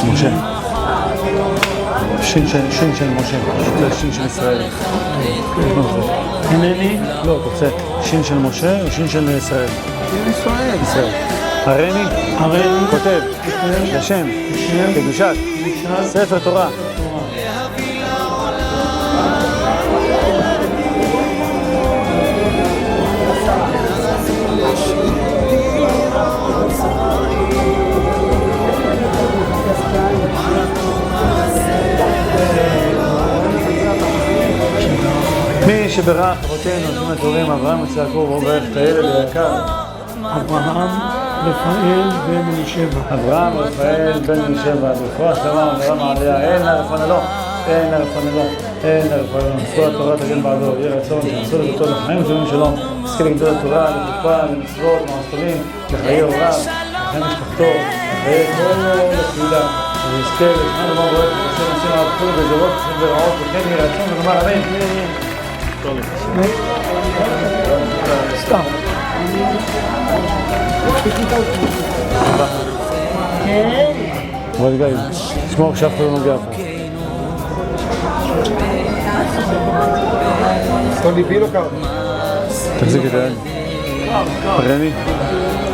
משה. שין של משה, שין של ישראל. הנני? לא, אתה רוצה שין של משה או שין של ישראל? ישראל. הרני כותב לשם קדושת ספר תורה. שברך אבותינו, שום התורים, אברהם יצחק וברך את הילד היקר. אברהם, רפאל בן אלישבע. אברהם, רפאל, בן אלישבע, ברפואה שלמה ונרמה עליה, אין לה לפנלו, אין לה לפנלו, אין לה לפנלו. זכות התורה תגן בעדו, יהיה רצון שנעשו לביתו לחיים וטובים שלום. נזכה לגדול התורה, לחופה, למצוות, למעשרים, לחיי הוריו, לחיי משפחתו, לחיי כל הקהילה. ונזכה לשמוע דבר בועט, ונעשה נעשים עליו כולו בזרות ורעות, וכן יהיה רצון ונאמר אמן. סתם. בוא נגעים, תשמור כשאף אחד לא נוגע פה. תחזיק את היד.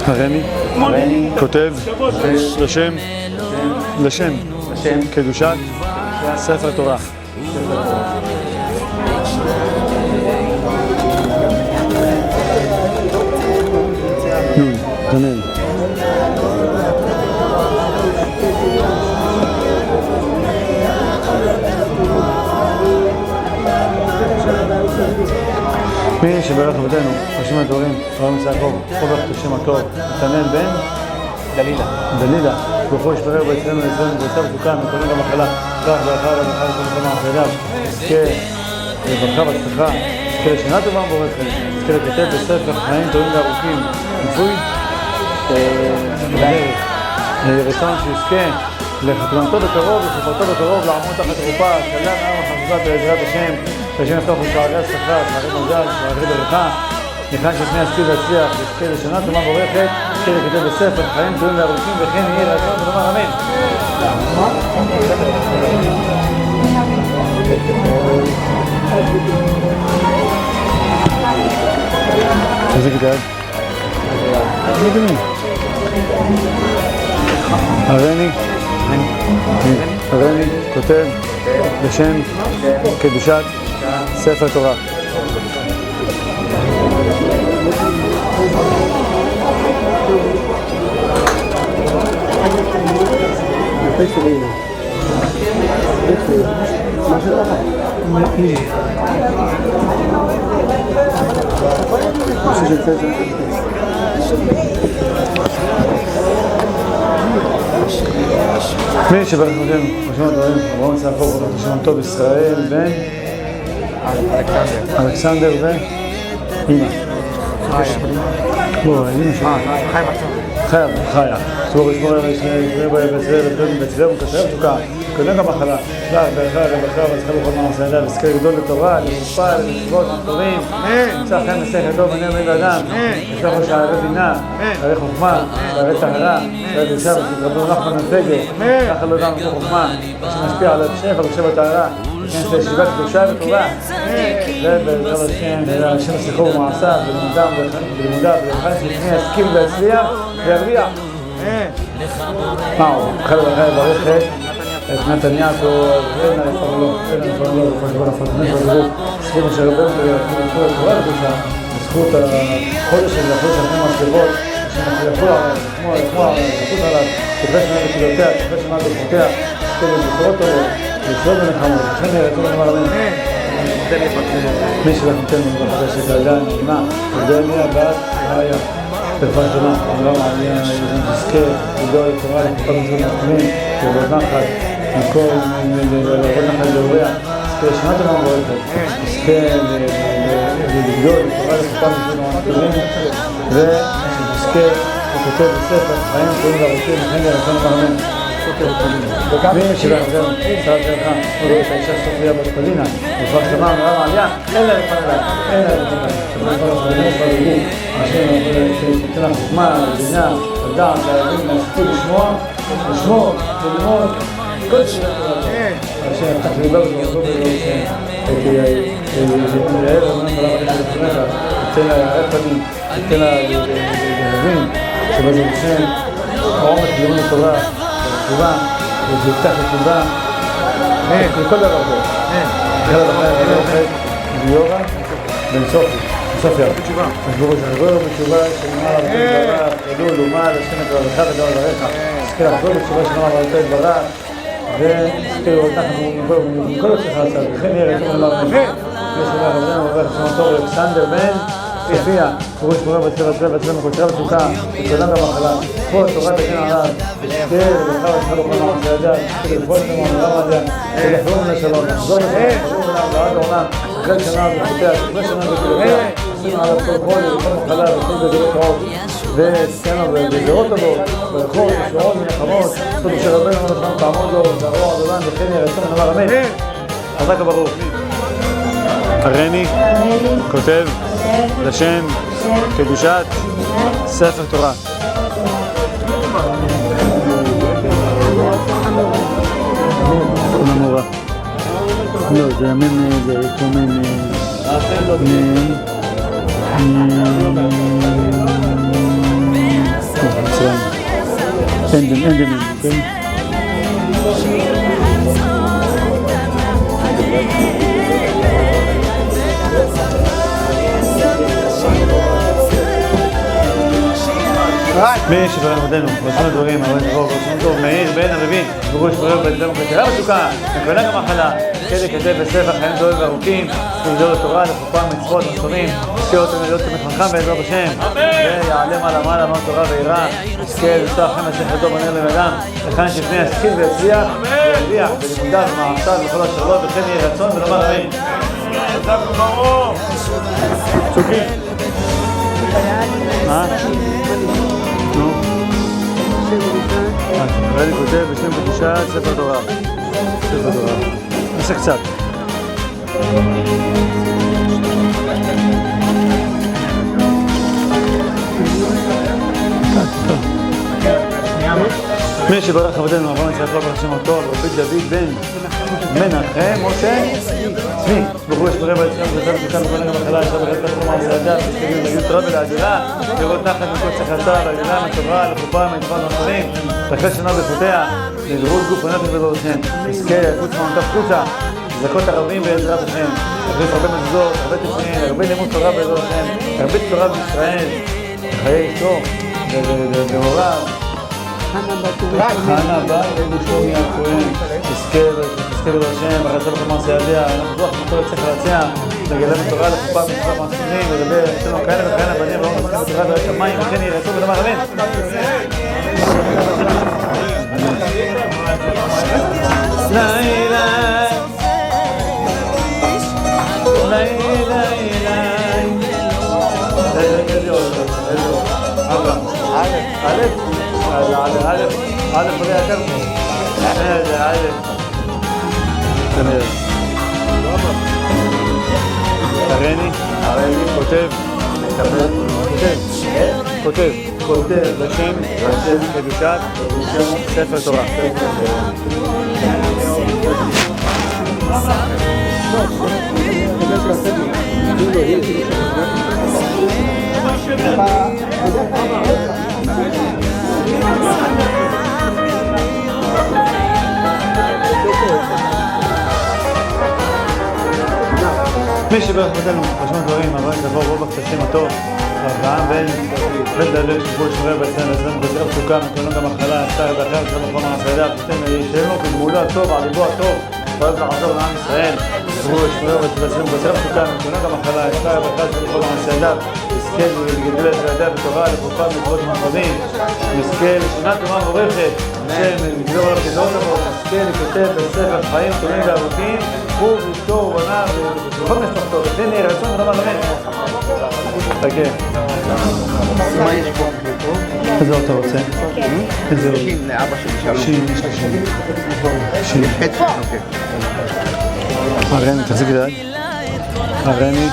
הרמי, כותב לשם קדושת ספר תורה. נון, תנן. מי שברך אבותינו, רשימת התורים, אברהם יצחק וברך את השם הטוב, נתנאל בן דלילה, ברוך ישברך ויצילנו ויצילנו ויצא בתוקה מכל נגע מחלה, כך ברכה וברכה לכל אחד מעשיו, יזכה לברכה והצלחה, יזכה לשנה טובה ומבורכת, יזכה לכתב בספר חיים טובים וארוכים, נפוי רצון שיזכה לחתונתו בקרוב וחופתו בקרוב, לעמוד תחת חופה, שלם עם החפופה בעזרת השם, שהשם יפתח בשערי השכר, שערי מזל, שערי ברכה, נכנס שפני השכיל והצליח, יזכה לשנה טובה מבורכת, יזכה לכתב בספר חיים טובים וארוכים, וכן יהיה רצון ונאמר אמן. תחזיק את היד. הרני כותב בשם קדושת ספר תורה. מי שברך אבותינו, רשימת התורים, אברהם יצחק וברך את השם הטוב ישראל בן אלכסנדר ואמא. בוא, אמא שלי. חיה. סבור לשמור על ישמעאל בצלם וכתב תוקה, כנגע מחלה, לך ברכה והצלחה בכל מעשה ידיו, יזכה לגדול לתורה, לחופה, למצוות, טובים, נמצא חן מסכת טוב בני בן אדם, ישלח לו שערי בינה, שערי חוכמה, שערי טהרה, שערי קדושה, ושתרבו נחמן ופגר, ככה לא גם חוכמה, שמשפיע על השפע ושפע טהרה, וכן זה ישיבה קדושה וטובה, ובעזרת השם, השם ישלחו במעשיו, בלימודיו, ולכן שלפני יסכים ויצליח וירוויח. חלק לברכת את נתניהו, אין לפרלו, זכות אשר רבנו ולכו לתורה הקדושה, בזכות החודש הזה, החודש של הפנים הסביבות, שיכול כמו החפות עליו, תפש מעל בתפילותיה, תפש מעל ברכותיה, תפש בבשורות טובות, לשלום ונחמות, וכן ירצו ונאמר אמן. מי שלך נותן לנו בחדש את הרגעה הנעימה, ודליה בת רעיה. תרפאה שלמה, אברהם העלייה, נזכה, לגדול לתורה, לחופה מצוות נחמים, לעבוד נחת, לעבוד נחת להוריה, נזכה לשנה טובה מבורכת, נזכה לגדול לתורה, לחופה מצוות נחמים, ונזכה לכתב בספר חיים טובים וארוכים, וכן ירצון אמן. מי שברך אבותינו, שרת שלך, ולראות האישה סופיה בת פלינה, תרפאה שלמה, אברהם העלייה, אין לה לפניה, אין לה לפניה. השם שתיתן לך חוכמה, בינה, לדעת, להבין, להשכיל, לשמור, ללמוד, כל שירה תורה. השם יפתח ליבו ולרצו ולהיער אמנם עליו עליך לפניך, תתן לה יערי פנים, תתן לה להבין, שבעזרת השם העומק לימוד התורה, והתשובה, ויפתח את ליבה, לכל דבר טוב. אחרי לבחר לברכת גיורא בן סופיה. תשבורו שחזור בתשובה שנאמר על יתברך, אלול ומה לשם את רבך ודבר דבריך. תזכה לחזור בתשובה שנאמר על יתברך, וזכירו אנחנו מכל הצלחה לצד, וכן יהיה רצון לומר אמן. ושמח רבנו וברך שם טוב אלכסנדר בן סופיה, פירוש מורה בצלם בצלם וקוצרה וסוכה, וקודם במחלה, כל תורת השם עליו, ושתהיה לבחר ושחל וכל מערכת לידיו, ולפעול את המון הרב עליה, ולחלום מן השלום, לחזור לשלום, לחזור מן העברת העולם, אחרי שנה וחוטיה, אחרי שנה וקלותיה, עשינו עליו כל חולי וכל מחלה וכל גדולות רעות, ותתנו בגזרות טובות, ברכות, בשורות ונחמות, תודה שרבנו אמרנו שלנו תעמוד לו, והרוע עדולן, וכן יהיה רצון ונאמר אמן. חזק וברוך. הרני כותב לשם קדושת ספר תורה. המורה. לא, זה אמן, זה אמן. אין, כן? מי שפרן עמדנו, רשום הדברים, רשום טוב, מאיר בן אביבין, בראש פרר בצלם וקצרה בסוכה, נקונה גם מחלה, כדי כתב בספר חיים טובים וארוכים, לגדול לתורה, לחופה, מצוות, מסורים, זכה אותם להיות תמיד חכם בעזרת השם, ויעלה מעלה מעלה מאוד תורה ויראה, יזכה לפתוח חיים השכל טוב ונר לבדם, לכאן שפני ישכיל ויצליח, וירוויח בלימודיו ומעשיו וכל השאלות, וכן יהיה רצון ולומר אמן. צוקי. מה? נו. רני כותב בשם קדושת ספר תורה. ספר תורה. נעשה קצת. מי שברך עבדנו אברהם יצחק לא ברוך שם אותו, רבי דוד בן מנחם משה צבי, ברוך יש ברבע אצלנו וזם שכאן וקונה גם מחלה ישר בחלקת חומה וסעדה ושתגידו להגיד תורה ולעדילה לראות נחת מכל צחצה והעדילה מטובה לחופה מטובה ומחרים ואחרי שנה בחוטיה לדרוג גוף ונפש בדור השם עסקי חוץ מעונתף חוצה זכות הרבים בעזרת השם להכניס הרבה מזוזות, הרבה תפנים, הרבה לימוד תורה בעזרת השם הרבה תורה בישראל חיי אשתו והוריו חנה בת שלומי הכהן, תזכה לו השם, הרצה לכם מעשה ידיה, אנחנו בטוח בכל הצליח להציע, לגלה מתורה לחופה מצוות מעשינים, ולדבר, יש לנו כאלה וכאלה בנים, ולא נזכה בתורה ויראת שמיים, וכן יהיה רצון ולומר אמן. א' בלי הקרמו זה א' הרני כותב בשם קדושת ספר תורה מי שברך עבדנו, רשום הדברים, אברהם יצחק רוב הקצשים הטוב, אברהם בן דלק שפול שמורה בעצם לזמן בצלם סוכה, מקונו גם מחלה, אפשר לדחר, שלום וכל מעשיו, ותן ישנו בגמולו הטוב, על ליבו הטוב, ואוהב לחזור לעם ישראל, שפול שמורה בצלם סוכה, מקונו גם מחלה, אפשר לדחר, שלום וכל מעשיו, מסכל ולגדל את ילדיה בתורה, לחופה מצוות ומחרבים, מסכל לשנת תורה מבורכת, השם מגזור עליו כזאות עבור, מסכל לכתב בספר חיים טובים וארוכים, הוא ואשתו ובניו ובכל משפחתו, וכן יהיה רצון ולומר אמן. חכה. מה יש פה? איזה עוד אתה רוצה? איזה עוד? 60 לאבא שלי שלום. 60. הרני, תחזיק את היד. הרני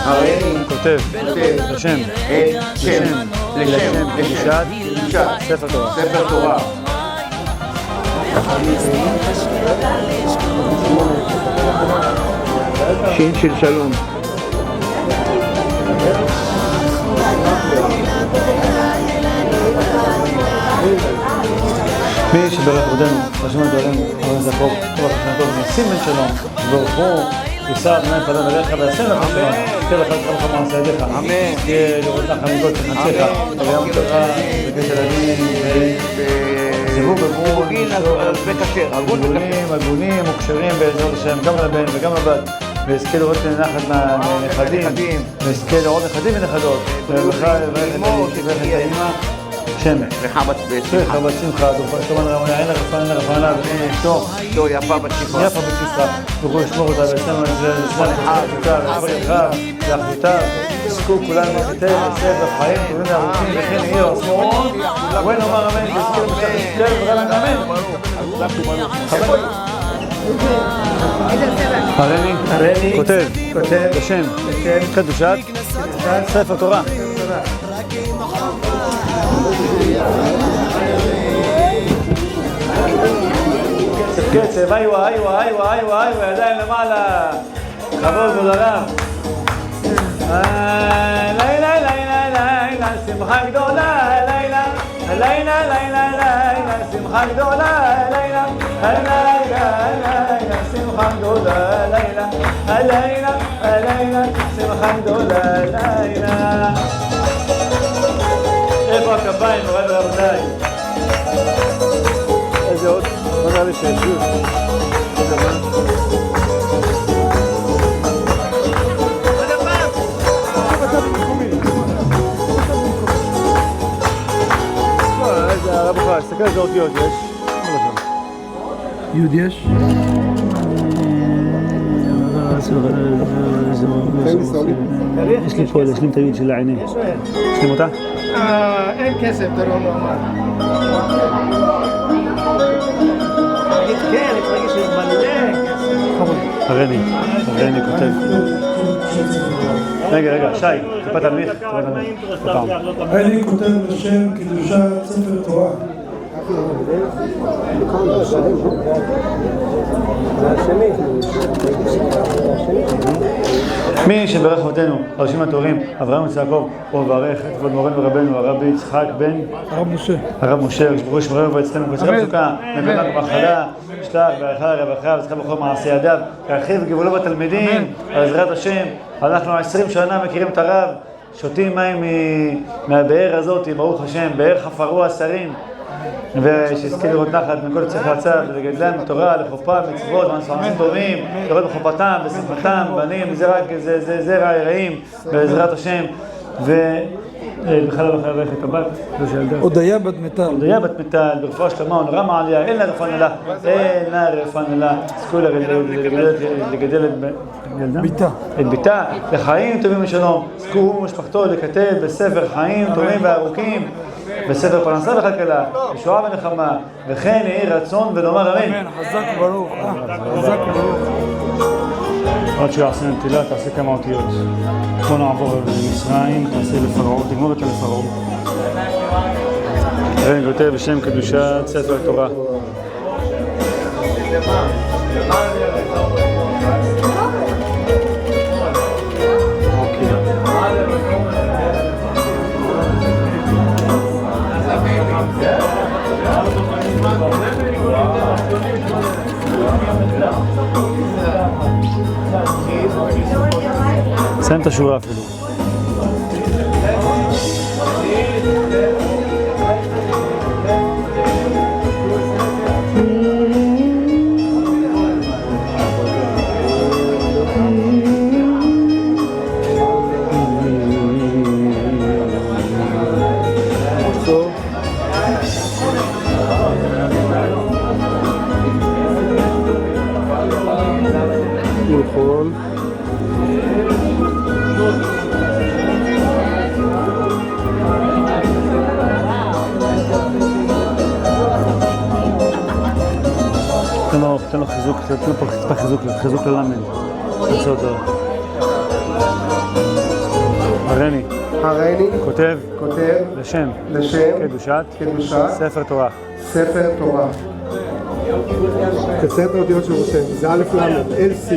כותב לשם קדושת ספר תורה. שין של שלום. מי שברך עבדנו, רשום הדברים, אברהם יצחק רוב הקצשים הטוב, נשים בן שלום, ברוך הוא יישא אדוני פניו אליך וישם לך שלום. תן לך לך מעשה ידיך. אמן. תהיה לראות לך חגיגות בחנציך. ויום תורה בקשר ילדים. זיווג הגונים וכשרים בעזרת השם, גם לבן וגם לבת. ויזכה לראות נחת מהנכדים. ויזכה לראות נכדים ונכדות. ובכלל לברך את האמא. שמן. וחבת שמחה, תאמן רמונה, אין רפנה, וכן אשתו. יפה בת שמחה. יפה בת שמחה. יוכלו לשמור אותה וישמנו את זה לזמן אחריותה, ולפריחה, ואחריותה. עסקו כולם לחטא, לסב, לחיים, טובים וארוכים, וכן יהיו עצמאות. בואי נאמר אמן, ויזכה למשך ישראל, ורמן אמן. הרני, כותב, בשם, קדושת, ספר תורה. קצב, איו, ידיים למעלה, כבוד ודרם. לילה, שמחה גדולה, לילה, שמחה גדולה, לילה, שמחה גדולה, לילה, שמחה גדולה, לילה. איפה הקביים, מורי ורבותיי? איזה עוד? מה נראה לי שישוב? איזה הרב בכלל, תסתכל איזה אותיות יש. יוד יש? יש לי פה, יש לי את היוד של העיני. יש לי אותה? אין כסף, אתה לא נאמר. כן, אני חושב שיש מלא כסף. הרני כותב. רגע, שי, טיפה תנמיך. הרני כותב בשם קדושת ספר תורה. מי שברך אבותינו, הרשים הטהורים, אברהם ויצחק, וברך את כבוד מורנו ורבנו, הרבי יצחק בן הרב משה, ברוך שמרנו ואצלנו בצלם מצוקה, מבנה במחלה, שלח וערכה רווחה וזכה בכל מעשה ידיו, ירחיב וגבולו בתלמידים, בעזרת השם. אנחנו 20 שנה מכירים את הרב, שותים מים מהבאר הזאת, ברוך השם, באר חפרו השרים, ושיזכה לראות נחת מכל צריך הצד, ולגדלם בתורה, לחופה, מצוות, מעשים טובים, לראות בחופתם, בשמחתם, בנים, זה רק זרע יראים, בעזרת השם. ובכלל לא חייב ללכת הבת, הודיה בת מטל, ברפואה שלמה ונורא מעליה, אין לה רפואה נלה, זכו לגדל את ביתה, לחיים טובים ושלום, זכו הוא ומשפחתו לכתב בספר חיים טובים וארוכים, בספר פרנסה וכלכלה, ישועה ונחמה, וכן יהי רצון ונאמר אמן. חזק וברוך, חזק וברוך. עוד שהוא יעשה נטילה, תעשה כמה אותיות. בוא נעבור למצרים, תעשה לפרעה, תגמור את לפרעה. הרני כותב בשם קדושת ספר תורה. סיים את השורה אפילו. נכון. תן לו חיזוק, תן לו פה טיפה חיזוק ללמד. תעשה אותו. הרני כותב לשם קדושת ספר תורה. תקצר את האותיות של רושם, זה א' ל', LC.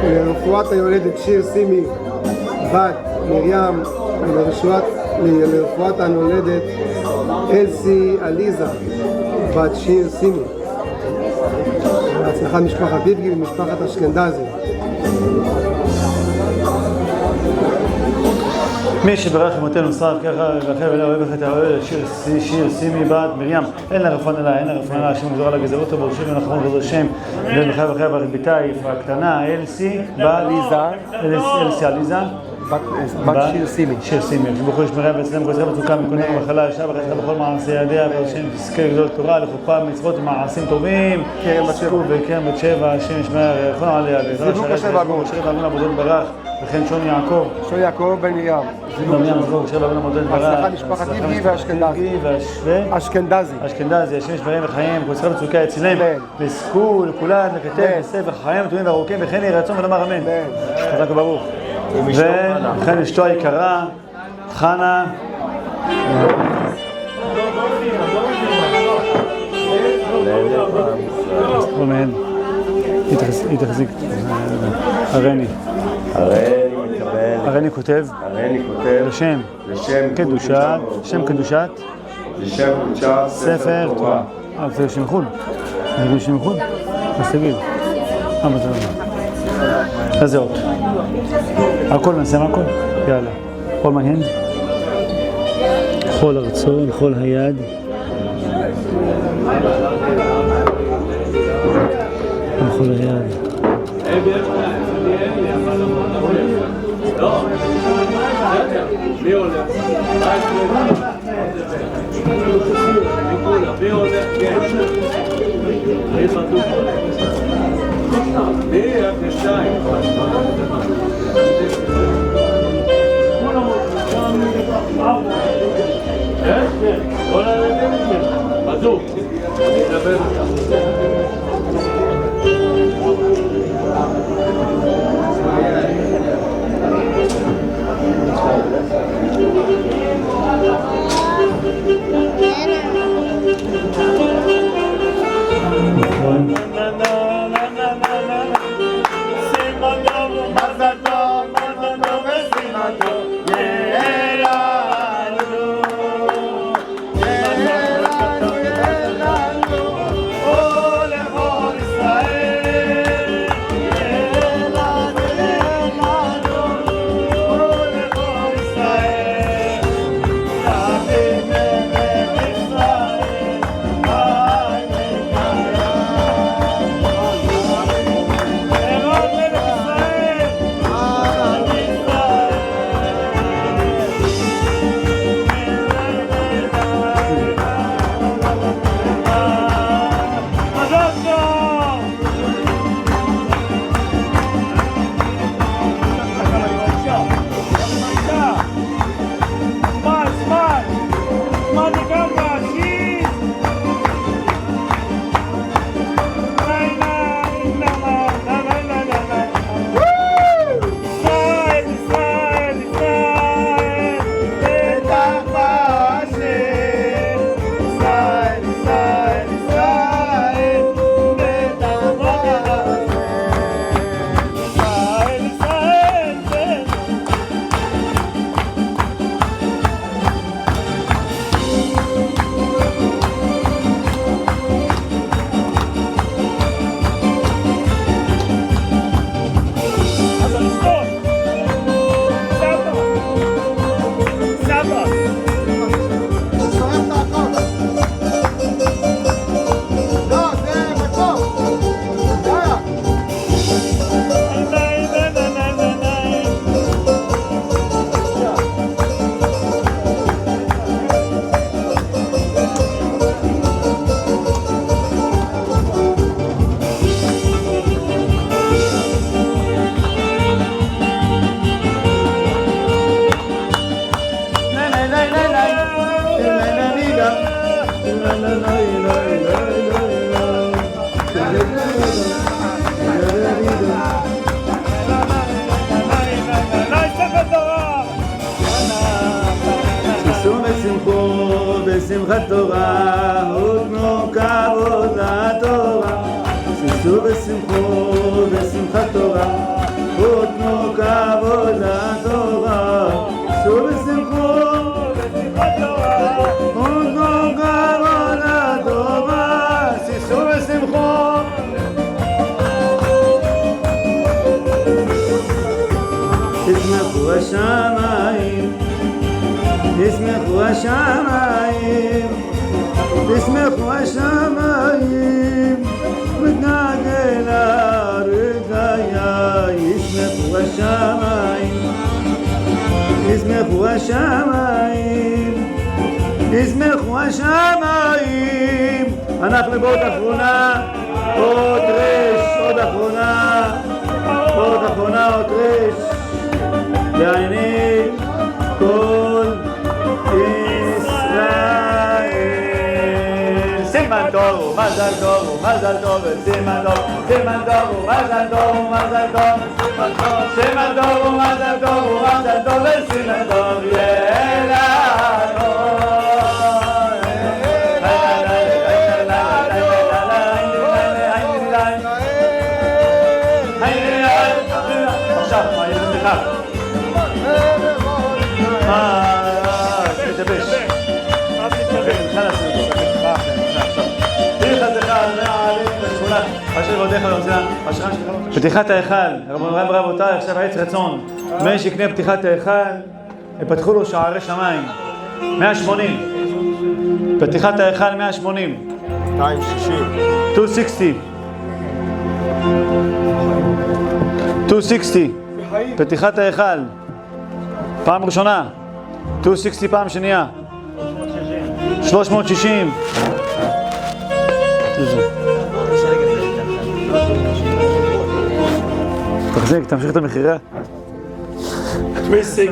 לרפואת היולדת שיר סימי, בת מרים, לרפואת הנולדת LC עליזה, בת שיר סימי. בהצלחה משפחת איבגי ומשפחת אשכנדזי. מי שברך אמותינו שרף ככה ובחר ולא אוהב את האוהל, שיר שימי בת מרים, אין לה רפואה לה, אין לה רפואה לה, השם גזור על הגזרות וברשים ונחמון ועוד השם, ובחר ובחר ברך ביתה יפרה קטנה, אלסי, אלסי עליזה, בת שיר סימי. שיר סימי, שבוכו ישמריה ואצלם גוזרה בצוקה מקונה במחלה, ישב וחזקה בכל מעשי ידיה, והשם תזכה גדול תורה, לחופה מצוות ומעשים טובים, וקרם בת שבע, השם ישמריה ויכון עליה, זיווק השם ועגור. אשר ועגון עבודות ברך, וכן שון יעקב. שון יעקב בן מרים. בהצלחה משפחת איבגי ואשכנדזי. אשכנדזי, השם ישמרם וחיים, וזכרה בצוקה אצלם, וזכו לכולן לכתב בספר חיים טובים וארוכים, וכן יהי רצון ולומר אמן. חזק וברוך. וכן אשתו היקרה, חנה. כל מהן, היא תחזיק. הרני כותב לשם קדושת ספר תורה. זה שם חול. זה שם חול. אז תגיד. אז זה עוד. הכל נעשה מהכל. יאללה. כל מהן. כל הרצון, כל היד. כל היד. בשמחת תורה, ותנו כבוד לתורה. שישו בשמחת תורה, ותנו כבוד לתורה. שישו בשמחת תורה, ותנו כבוד לתורה. שישו בשמחת ישמחו השמיים, ישמחו השמיים, ישמחו השמיים, מתנגן הרגיה, ישמחו השמיים, ישמחו השמיים, ישמחו השמיים. אנחנו בעוד אחרונה, עוד רש, עוד אחרונה, עוד אחרונה, עוד רש. יעני כל ישראל. סימן טוב ומזל טוב ומזל טוב וסימן טוב, סימן טוב ומזל טוב ומזל טוב, סימן טוב ומזל טוב ומזל טוב וסימן טוב יהיה לנו. פתיחת ההיכל, רבותיי, עכשיו עץ רצון, מי שיקנה פתיחת ההיכל, יפתחו לו שערי שמיים, 180, פתיחת ההיכל 180, 260, 260, פתיחת ההיכל, פעם ראשונה, 260 פעם שנייה, 360, תחזיק, תמשיך את המחירה. 360,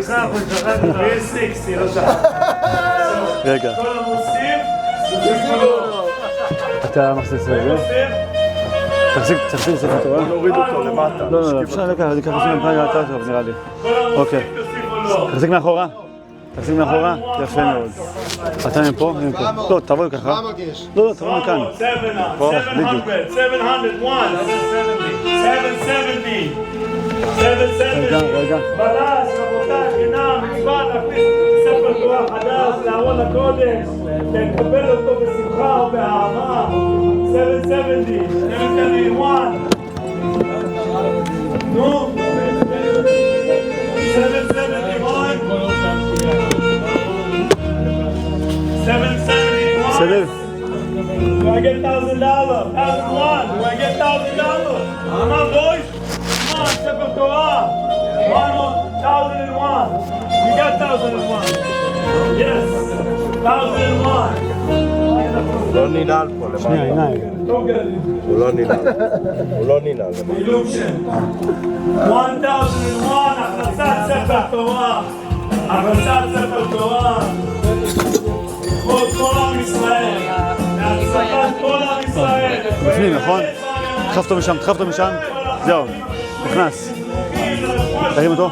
לא שכח. רגע. כל המוסיף, תוסיפו לו. אתה מחסיס את זה? תחזיק ספר תורה. נוריד אותו למטה. לא, אפשר לקחת, אני ככה עושים מבחינה יותר טוב, נראה לי. אוקיי. תחזיק מאחורה. תחזיק מאחורה, יפה מאוד. אתה מפה? לא, תבוא ככה. לא, תבוא מכאן. פה, בדיוק. 770. רגע. בלש, רבותיי, חינם, מצווה להכניס ספר תורה חדש לארון הקודש, לקבל אותו בשמחה ובאהבה. 770. 771. נו. 771. 771. סלב. Do I get $1,000? 1,001. Do I get $1,000? Come on, boys. Come on, Sefer Torah. 1,001. We got 1,001. Yes. 1,001. לא ננעל פה למעלה. שנייה, עיניים. הוא לא ננעל. הוא לא ננעל. Illusion. 1,001. הכנסת ספר תורה. הכנסת ספר תורה. לכבוד כל עם ישראל. להצלחת כל עם ישראל. בפנים, נכון? דחף אותו משם, דחף אותו משם. זהו, נכנס. תרים אותו.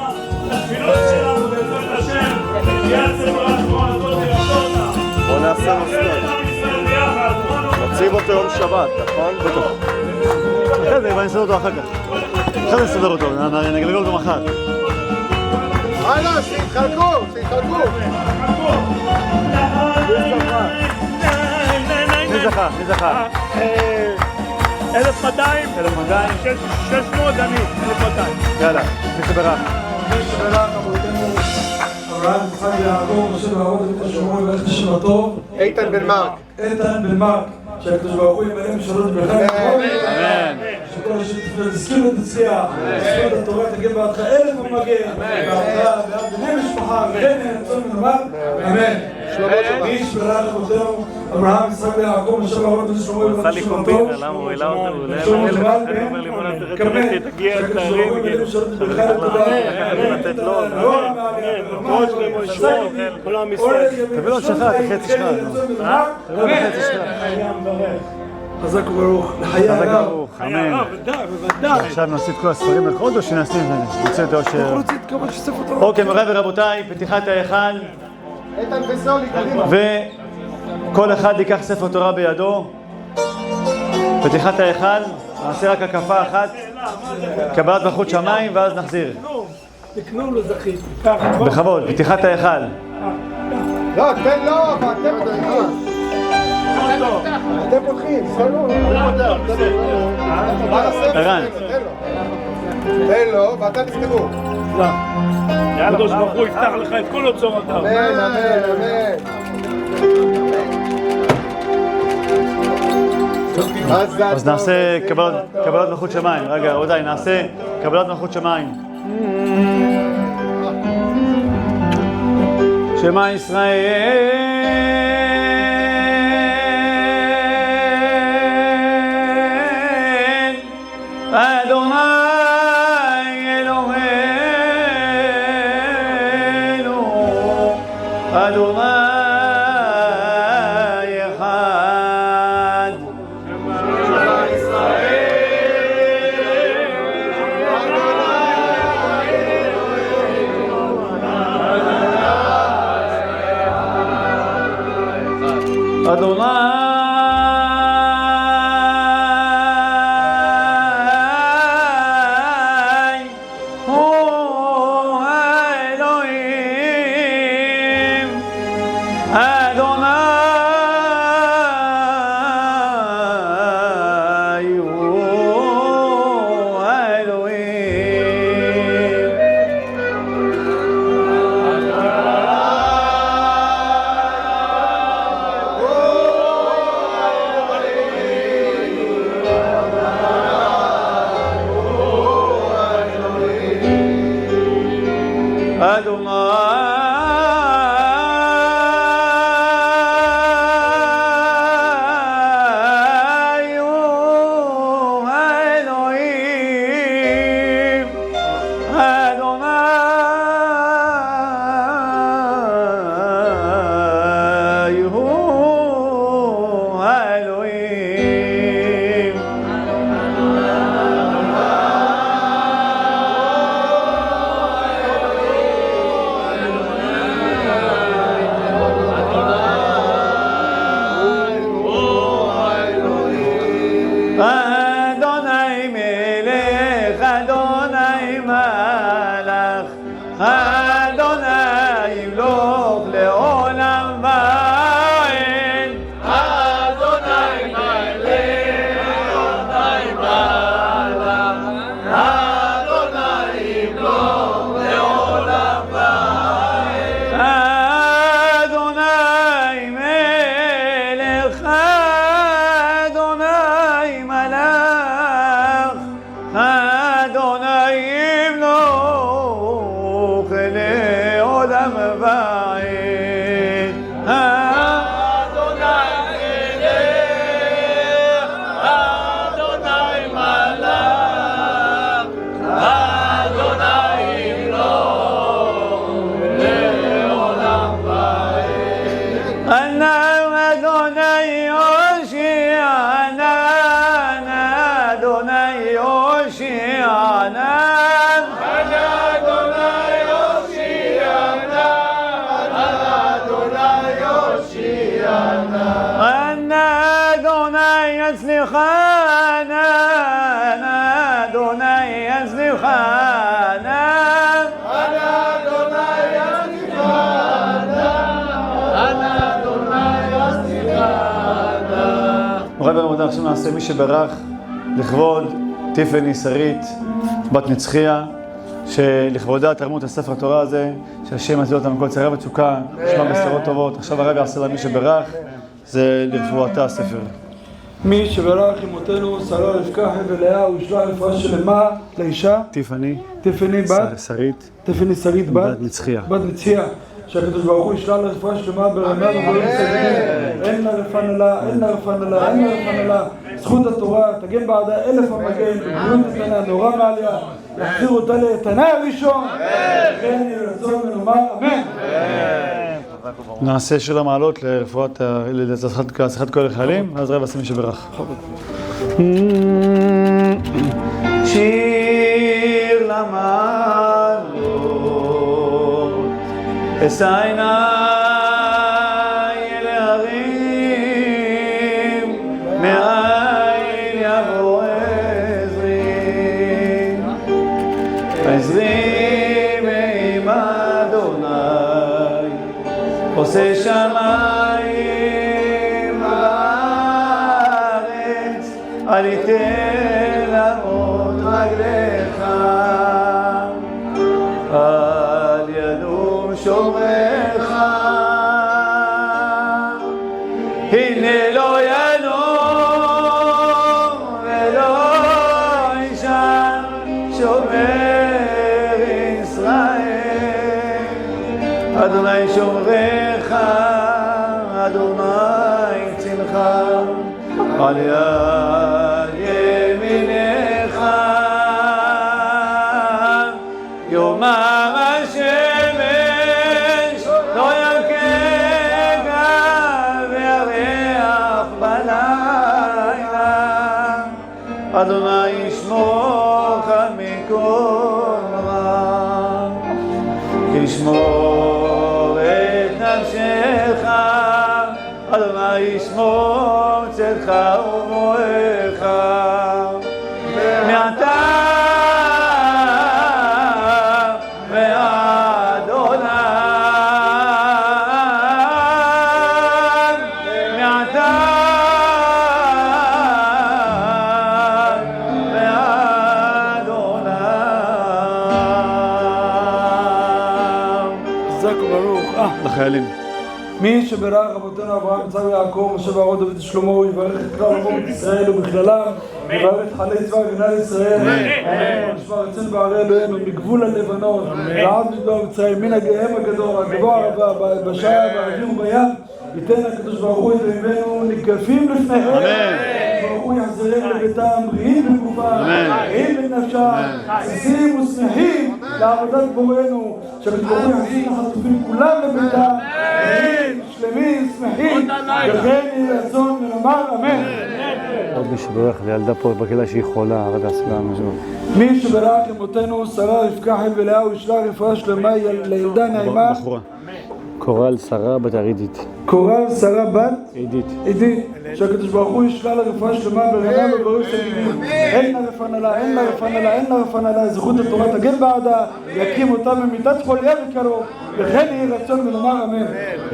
בוא נעשה מסלול. נציב אותו יום שבת, נכון? בטח. אחרי זה, נסדר אותו אחר כך. אחרי זה נסדר אותו, נגלגל אותו מחר. הלאה, שיתחלקו. מי זכה? 1,200. 600 אני, 1,200. יאללה, מי שברך. אברהם, יצחק ויעקב, משה ואהרון, דוד השומרון, וברך את השם הטוב. איתן בן מרק. שהקדוש ברוך הוא ימלא משאלות ברכם. אמן. שכל אשר תזכיר ותצליח. תזכיר את התורה, תגן בעדך 1,000 ומגן. בעדך ועד בני משפחה, ובן רצון ונאמר. אמן. איש ברך אבותינו, אברהם, יצחק ויעקב, משה ואהרון, דוד השומרון, וברך את השם הטוב. למה הוא העלה אותנו? הוא אומר לי בוא נתראה, תגיע את הערים, לתת לו, ראש למושבו, כל עם ישראל. תביא לו שלך, את החצי שלך. תביא לו את החצי שלך. חזק וברוך, לחיי הרב. אמן. בוודאי. עכשיו נעשית כל הספרים לחוד או שנשים את זה? נוציא את האושר. אוקיי, מוריי ורבותיי, פתיחת ההיכל. איתן וסולי, קדימה. וכל אחד ייקח ספר תורה בידו. פתיחת ההיכל, נעשה רק הקפה אחת. קבלת מלכות שמיים ואז נחזיר. תקנו לו זכית. בכבוד, פתיחת ההיכל. לא, תן לו, אבל אתם פותחים. אתם פותחים, סלו. ערן. תן לו, ואתה תפתחו. הקדוש ברוך הוא יפתח לך את כל אוצרותיו. אמן, אמן, אמן. אז נעשה קבלת מלכות שמיים. רגע, רבותיי, נעשה קבלת מלכות שמיים. שמע ישראל אדוני אלוהינו אדוני אחד. שמע ישראל אדוני עכשיו נעשה מי שברך לכבוד טיפני שרית בת נצחיה, שלכבודה תרמו את הספר התורה הזה, שהשם יציל אותם מכל צרה ותשוקה, נשמע בשורות טובות. עכשיו הרב יעשה לה מי שברך, זה לרפואתה הספר. מי שברך אמותינו שרה רבקה חבל לאה, הוא ישלח רפואה שלמה לאישה טיפני שרית בת נצחיה, שהקדוש ברוך הוא ישלח לרפואה שלמה ברמה ובריאות סגנים, אין לה רפן לה, זכות התורה תגן בעדה 1000 המגן, בבריאות איתנה נורא מעליה, יחזיר אותה לאיתנה הראשון, וכן יהיה רצון ונאמר אמן. נעשה שיר המעלות לרפואת, להצלחת כל החיילים, אז רב עשה מי שברך. שיר למעלות אשא עיניי אל ההרים, מאין יבוא עזרי מעם אדוני עושה שמיים וארץ, עליתי לעמוד רגליך. אדוני שומרך, אדוני צילך, על יד ימינך, יומם השמש לא יכך וירח בלילה, אדוני ישמורך מכל רע, ישמור את נפשך, אדוני ישמור צאתך ובואך, מעתה ועד עולם, מעתה ועד עולם. חזק וברוך. לחיילים. מי שברך אבותינו אברהם, יצחק ויעקב, משה ואהרון דוד ושלמה, יברך את כלל אומות ישראל ובכללם, יברך את חיילי צבא הגנה לישראל, נשמע רצון בערי אלוהינו מגבול הלבנון ועד מדבר מצרים, מן הגאם הגדול, הגבוה בשער באוויר ובים, ייתן הקדוש ברוך הוא את אויבינו נקפים לפניהם, ברוך הוא יחזרם לביתם בריאים בגופם, בריאים בנפשם, ששים ושמחים לעבודת בוראנו, שבתוכו יחזיר החטופים כולם לביתם, שלמים, שמחים, וכן יהי רצון ונאמר אמן. עוד מי שברך לילדה פה בקהילה שהיא חולה, הרב הסלאם. מי שברך אמותינו, שרה, רבקה, חן ולאה, וישלח רפואה שלמה לילדה נעימה. בחורה. קורל שרה בת עידית. קורל שרה בת עידית. שהקדוש ברוך הוא ישלח לה רפואה שלמה ברמה ובריאות שגידים. אין לה רפואה לה, אין לה רפואה לה, אין לה רפואה לה, זכות התורה תגן בעדה, יקים אותה ממיטת חוליה בקרוב, וכן יהי רצון ונאמר אמן.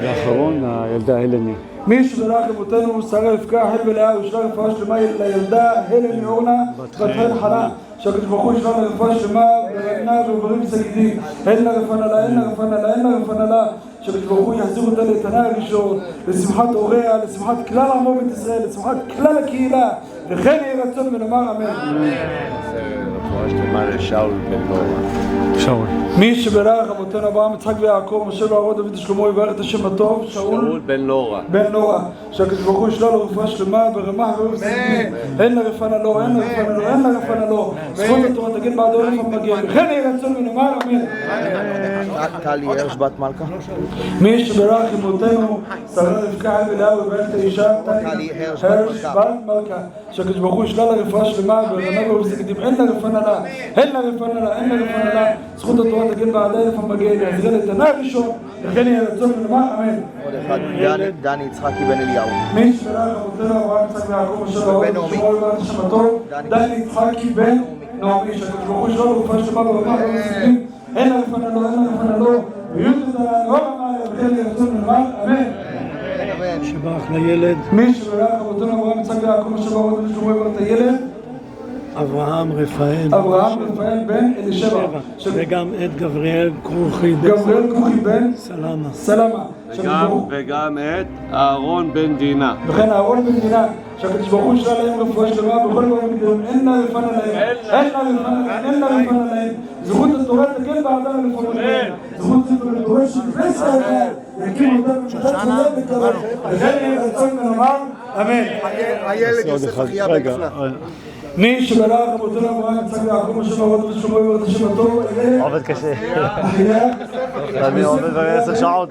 ואחרון, הילדה הלני. מי שברך אמותינו, שרה, רבקה, חן ולאה, וישלח רפואה שלמה לילדה הלני אורנה בת חן חנה, שהקדוש ברוך הוא ישלח לה רפואה שלמה ברנה ובריאות שגידים. אין לה רפואה לה, אין לה רפואה לה, אין לה רפואה לה, שהקדוש ברוך הוא יחזיר אותה לאיתנה הראשון, לשמחת הוריה, לשמחת כלל עמו בית ישראל, לשמחת כלל הקהילה, וכן יהי רצון ונאמר אמן. רפואה שלמה לשאול בן נורה. שאול. מי שברך אבותינו אברהם, יצחק ויעקב, משה ואהרון דוד ושלמה, יברך את השם הטוב, שאול בן נורה. בן נורה, שהקדוש ברוך הוא ישלח לו רפואה שלמה ברמה ובריאות שגידים. אין לה רפואה לו, אין לה רפואה לו, אין לה רפואה לו, זכות התורה תגן בעדו אלף המגן, וכן יהי רצון ונאמר אמן. טלי הרש בת מלכה. מי שברך אמותינו, שרה, רבקה, חן ולאה, ויברך את האישה טלי הרש בת מלכה, שהקדוש ברוך הוא ישלח לה רפואה שלמה ברמה ובריאות שגידים. אין לה רפואה לה, אין לה רפואה לה, אין לה רפואה לה, זכות התורה תגן בעדה אלף המגן, יחזיר לאיתנה הראשון, וכן יהי רצון ונאמר אמן. עוד אחד, דני יצחקי בן אליהו. מי שברך אבותינו אברהם, יצחק ויעקב, משה ואהרון דוד ושלמה, יברך את השם הטוב, דני יצחקי בן נעמי, שהקדוש ברוך הוא ישלח לו רפואה שלמה ברמה ובריאות שגידים. אין לה רפואה לו, אין לה רפואה לו, ויהיו תודה לא אמר, וכן יהי רצון ונאמר אמן. שבח לילד מי שברך אבותינו אברהם, יצחק ויעקב, משה ואהרון דוד ושלמה, יברך את הילד אברהם רפאל בן אלישבע, וגם את גבריאל כרוכי בן סלמה, וגם את אהרון בן דינה. וכן אהרון בן דינה, שהקדוש ברוך הוא ישלח להם רפואה שלמה בכל מקום מגדולים. אין לה רפואה להם, אין לה רפואה להם, זכות התורה תגן בעדה אלף המגן, זכות התורה שבני ישראל יקים אותה במיטת חוליה בקרוב, וכן יהי רצון ונאמר אמן. הילד יוסף אחיה בן נפלא. מי שברך אבותינו אברהם, יצחק ויעקב, משה ואהרון דוד ושלמה, יברך את השם הטוב, עובד קשה. אחיה אני עובד ב10 שעות.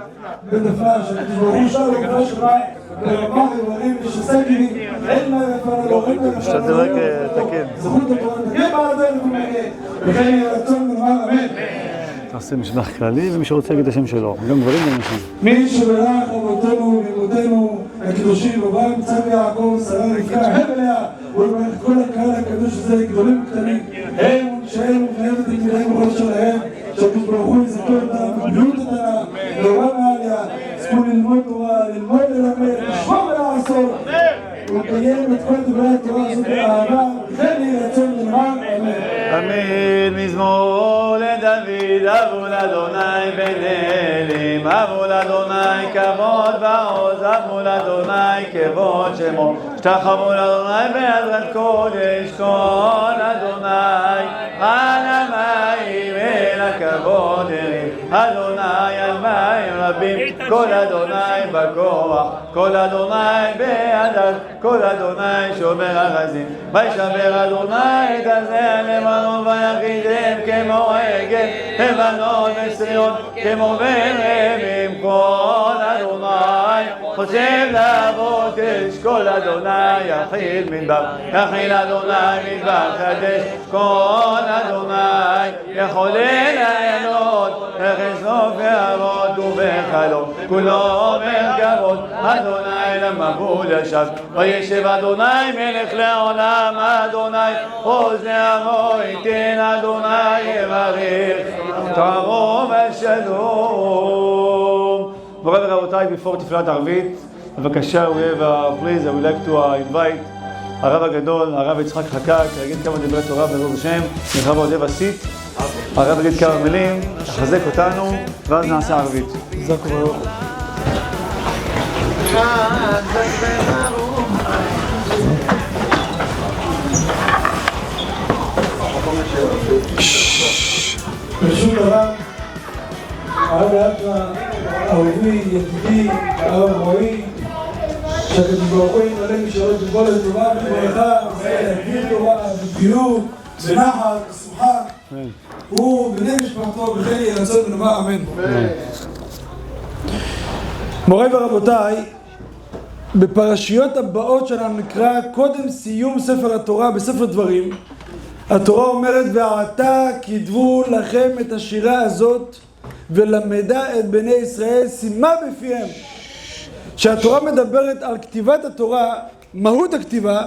בנפלא, שהקדוש ברוך הוא ישלח לו רפואה שלמה ברמה ובריאות ושגדים. אין לה רפואה לו, אין לה רפואה לו, רק תקן. זכות התורה תגן בעדה אלף המגן, וכן יהי רצון ונאמר אמן. תעשה משלח כללי ומי שרוצה להגיד את השם שלו, גם גברים וגם נשים. מי שברך אבותינו ואמותינו הקדושים אברהם, יצחק ויעקב, שרה, רבקה, חן ולאה, ולברך את כל הקהל הקדוש הזה, גדולים וקטנים, הם ונשאר ובניהם ותלמידיהם בכל שלהם, שהקדוש ברוך הוא יזכה אותם, בבריאות התורה, לאורה מעליה, זכו ללמוד תורה, ללמוד ללמד, לשמור ולעשות, ולקיים את כל דברי התורה הזאת באהבה, וכן יהי רצון ונאמר אמן. אמן. מזמור לדוד, אבו לאדוני בן אלים, אבו לאדוני כבוד ועוז, אבו לאדוני כבוד שמו, השתחוו לאדוני בעזרת קודש, כל אדוני על המים אל הכבוד, אדוני על מים רבים, כל אדוני בכוח, כל אדוני בידיו, כל אדוני שומר הרזים. וישבר אדוני את הזה לבנון ויחידם כמו עגל, לבנון וציון כמו ברבים. כל אדוני חושב לעבוד אש, כל אדוני יכיל מדבר, יכיל אדוני מדבר חדש. כל אדוני יכול לענות, וכסוף יערות ובחלום, כולו מרכבות. אדוני למבול ישב, וישב אדוני מלך לעולם. אדוני עוז לעמו ייתן, אדוני יברך תערום השלום. מורי ורבותיי, before תפילת ערבית, בבקשה, please, I would like to invite הרב הגדול, הרב יצחק חקק, להגיד כמה דברי תורה בעזרת השם. הרב עודד וסית, הרב יגיד כמה מילים, תחזק אותנו, ואז נעשה ערבית. זק ברוך. ברשות הרב אטרה, אהובי, ידידי, הרב רועי, שהקדוש ברוך הוא יתמלא משאלות בכל לטובה וברכה, להגדיל תורה, בפיוט, בנחת, בשמחה, הוא בני משפחתו וכן יהי רצון ונאמר אמן. מוריי ורבותיי, בפרשיות הבאות שלנו נקרא קודם סיום ספר התורה בספר דברים. התורה אומרת ועתה כתבו לכם את השירה הזאת ולמדה את בני ישראל, שימה בפיהם. כשהתורה מדברת על כתיבת התורה, מהות הכתיבה,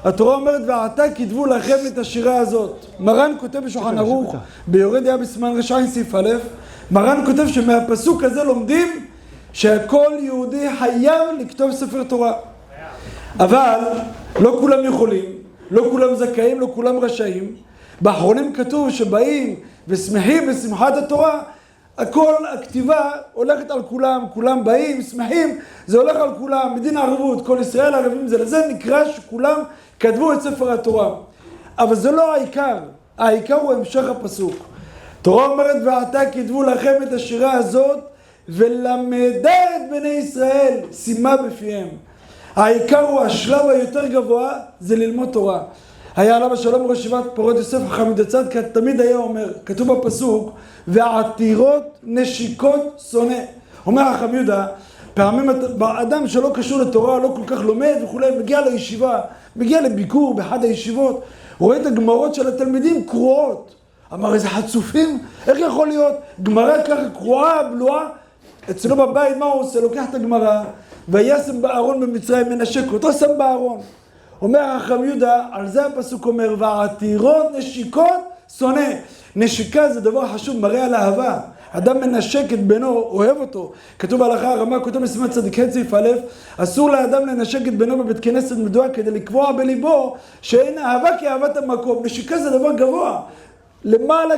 התורה אומרת ועתה כתבו לכם את השירה הזאת. מרן כותב בשולחן ערוך ביורד דעה בסימן רש"ע סעיף א', מרן כותב שמהפסוק הזה לומדים שכל יהודי חייב לכתוב ספר תורה. אבל לא כולם יכולים, לא כולם זכאים, לא כולם רשאים. באחרונים כתוב שבאים ושמחים בשמחת התורה, הכל, הכתיבה הולכת על כולם, כולם באים, שמחים, זה הולך על כולם, מדין ערבות, כל ישראל ערבים זה לזה, נקרא שכולם כתבו את ספר התורה. אבל זה לא העיקר, העיקר הוא המשך הפסוק. תורה אומרת ועתה כתבו לכם את השירה הזאת ולמדה את בני ישראל, שימה בפיהם. העיקר הוא השלב היותר גבוה, זה ללמוד תורה. היה עליו השלום ראש ישיבת פורת יוסף חכם יהודה צדקה, תמיד היה אומר, כתוב בפסוק, ועתירות נשיקות שונא. אומר חכם יהודה, פעמים אדם שלא קשור לתורה, לא כל כך לומד וכולי, מגיע לישיבה, מגיע לביקור באחד הישיבות, רואה את הגמרות של התלמידים קרועות. אמר, איזה חצופים, איך יכול להיות? גמרה ככה קרועה, בלועה. אצלו בבית מה הוא עושה? לוקח את הגמרה, וישם בארון במצרים, מנשק אותו, שם בארון. אומר חכם יהודה, על זה הפסוק אומר, ועתירות נשיקות שונא. נשיקה זה דבר חשוב, מראה על אהבה. אדם מנשק את בנו, אוהב אותו. כתוב בהלכה הרמה, כותב בסימן צדיק סעיף א', אסור לאדם לנשק את בנו בבית כנסת מדויק כדי לקבוע בליבו שאין אהבה כאהבת המקום. נשיקה זה דבר גבוה. למעלה,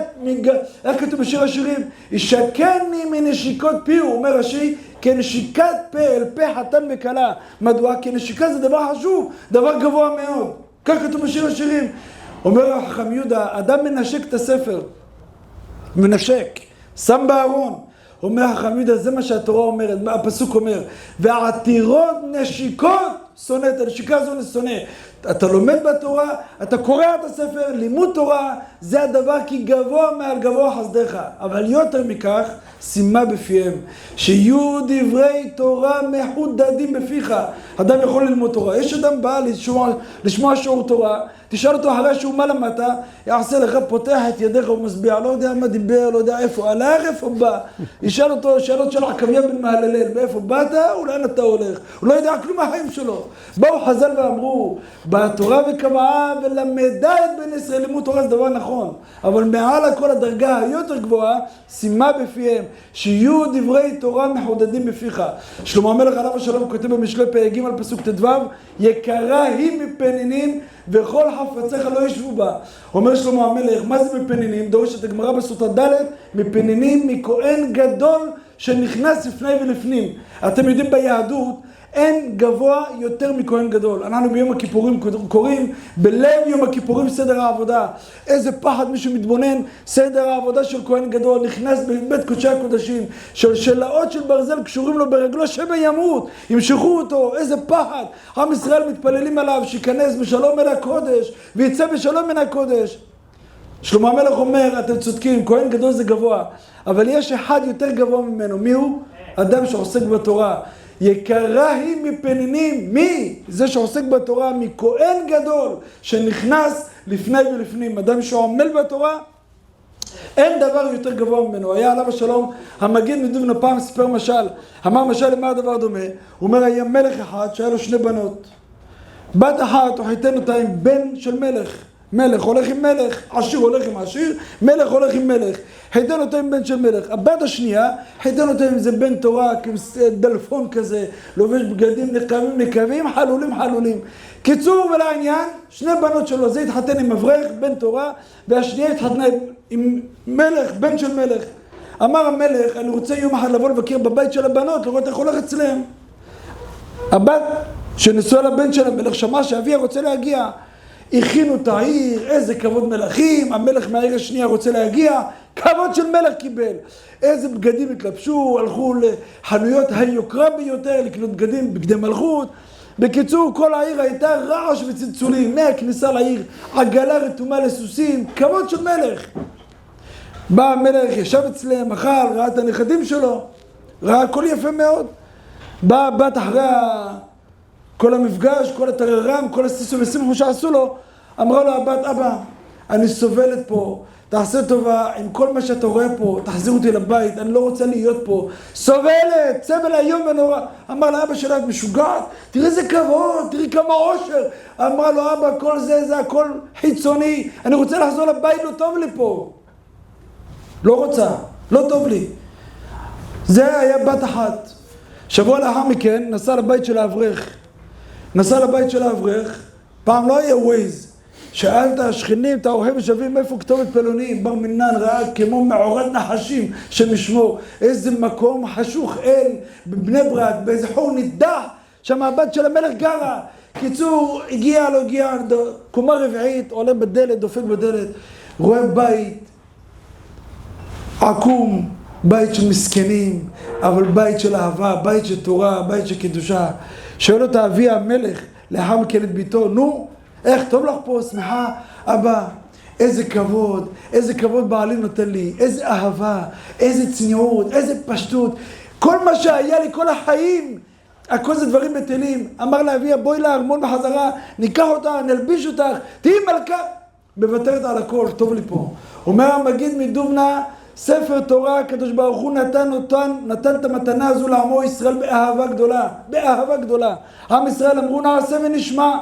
איך כתוב בשיר השירים? ישקני מנשיקות פיהו, אומר רש"י, כנשיקת פה אל פה חתן וכלה. מדוע? כי נשיקה זה דבר חשוב, דבר גבוה מאוד. כך כתוב בשיר השירים. אומר חכם יהודה, אדם מנשק את הספר, מנשק, שם בארון. אומר חכם יהודה, זה מה שהתורה אומרת, הפסוק אומר, ועתירות נשיקות שונאת, הנשיקה הזו לשונא. אתה לומד בתורה, אתה קורא את הספר, לימוד תורה, זה הדבר כי גבוה מעל גבוה חסדך. אבל יותר מכך, שימה בפיהם, שיהיו דברי תורה מחודדים בפיך. אדם יכול ללמוד תורה. יש אדם בא לשמוע שיעור תורה, תשאל אותו אחרי שהוא מה למדת, יעשה לך, פותח את ידיך ומשביע, לא יודע מה דיבר, לא יודע איפה הלך, איפה בא. ישאל אותו, שאלות של עקביה בן מהללל, באיפה באת, אולי אתה הולך. הוא לא יודע כלום מהחיים שלו. באו חז"ל ואמרו, בתורה וקבעה ולמדה את בני ישראל, לימוד תורה זה דבר נכון. אבל מעל הכל הדרגה היותר גבוהה, שימה בפיהם, שיהיו דברי תורה מחודדים בפיך. שלמה המלך עליו השלום כותב במשלי פרק ג' פסוק ט"ו, יקרה היא מפנינים וכל חפציך לא ישבו בה. אומר שלמה המלך, מה זה מפנינים? דורשת הגמרא בסוטה ד', מפנינים מכהן גדול שנכנס לפני ולפנים. אתם יודעים ביהדות, אין גבוה יותר מכהן גדול. אנחנו ביום הכיפורים קוראים בלב יום הכיפורים סדר העבודה. איזה פחד מישהו מתבונן, סדר העבודה של כהן גדול נכנס בבית קודשי הקודשים, שלשלאות של ברזל קשורים לו ברגלו שמן ימות, ימשכו אותו, איזה פחד. עם ישראל מתפללים עליו שיכנס בשלום אל הקודש ויצא בשלום מן הקודש. שלמה המלך אומר, אתם צודקים, כהן גדול זה גבוה, אבל יש אחד יותר גבוה ממנו. מי הוא? אדם שעוסק בתורה. יקרה היא מפנינים. מי? זה שעוסק בתורה, מכהן גדול שנכנס לפני ולפנים. אדם שעומל בתורה, אין דבר יותר גבוה ממנו. היה עליו השלום המגיד מדובנא פעם סיפר משל. אמר משל למה הדבר דומה? הוא אומר, היה מלך אחד שהיה לו 2 בנות. בת אחת הוא חיתן אותה עם בן של מלך. מלך הולך עם מלך, עשיר הולך עם עשיר, מלך הולך עם מלך. חיתן אותו עם בן של מלך. הבת השנייה, חיתן אותו עם איזה בן תורה, דלפון כזה, לובש בגדים נקבים, חלולים. קיצור ולעניין, 2 בנות שלו, זה התחתן עם אברך, בן תורה, והשנייה התחתנה עם מלך, בן של מלך. אמר המלך, אני רוצה יום אחד לבוא לבקר בבית של הבנות, לראות איך הולך אצלם. הבת שנשואה לבן של המלך, שמע שאביה רוצה להגיע. הכינו את העיר, איזה כבוד מלכים, המלך מהעיר השנייה רוצה להגיע, כבוד של מלך קיבל. איזה בגדים התלבשו, הלכו לחנויות היוקרה ביותר, לקנות בגדים, בגדי מלכות. בקיצור, כל העיר הייתה רעש וצלצולים, מהכניסה לעיר, עגלה רתומה לסוסים, כבוד של מלך. בא המלך, ישב אצלם, אכל, ראה את הנכדים שלו, ראה הכל יפה מאוד. בא בת אחרי כל המפגש, כל הטררם, כל הסיסו וסימחו שעשו לו, אמרה לו הבת, אבא, אני סובלת פה, תעשה טובה, עם כל מה שאתה רואה פה, תחזיר אותי לבית, אני לא רוצה להיות פה. סובלת, סבל היום ונורא. אמר לאבא שלה, את משוגעת, תראי איזה כבוד, תראי כמה עושר. אמרה לו, אבא, כל זה הכל חיצוני, אני רוצה לחזור לבית, לא טוב לי פה. לא רוצה, לא טוב לי. זה היה בת אחת. שבוע לאחר מכן, נסע לבית של האברך. פעם לא היה ווייז. שאל את השכנים, את האורחים ושבים, איפה כתובת פלונים? בר מינן ראה כמו מעורד נחשים שמשמור. איזה מקום חשוך אל, בבני ברק, באיזה חור נידח, שם הבת של המלך גרה. קיצור, הגיע, קומה רביעית, עולה בדלת, דופק בדלת, רואה בית עקום, בית של מסכנים, אבל בית של אהבה, בית של תורה, בית של קדושה. שואל אותה אבי המלך, לאחר מכן את ביתו, נו, איך טוב לך פה, שמחה, אבא, איזה כבוד בעלי נותן לי, איזה אהבה, איזה צניעות, איזה פשטות, כל מה שהיה לי כל החיים, הכל זה דברים בטלים. אמר לאביה, בואי לארמון בחזרה, ניקח אותה, נלביש אותך, תהי מלכה. מוותרת על הכל, טוב לי פה. אומר המגיד מדובנא, ספר תורה, הקדוש ברוך הוא נתן את המתנה הזו לעמו ישראל באהבה גדולה. עם ישראל אמרו נעשה ונשמע.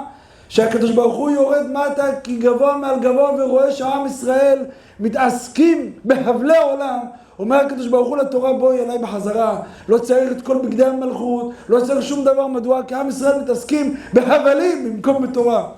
שהקדוש ברוך הוא יורד מטה כי גבוה מעל גבוה ורואה שהעם ישראל מתעסקים בהבלי עולם. אומר הקדוש ברוך הוא לתורה, בואי אליי בחזרה, לא צריך את כל בגדי המלכות, לא צריך שום דבר. מדוע? כי עם ישראל מתעסקים בהבלים במקום בתורה.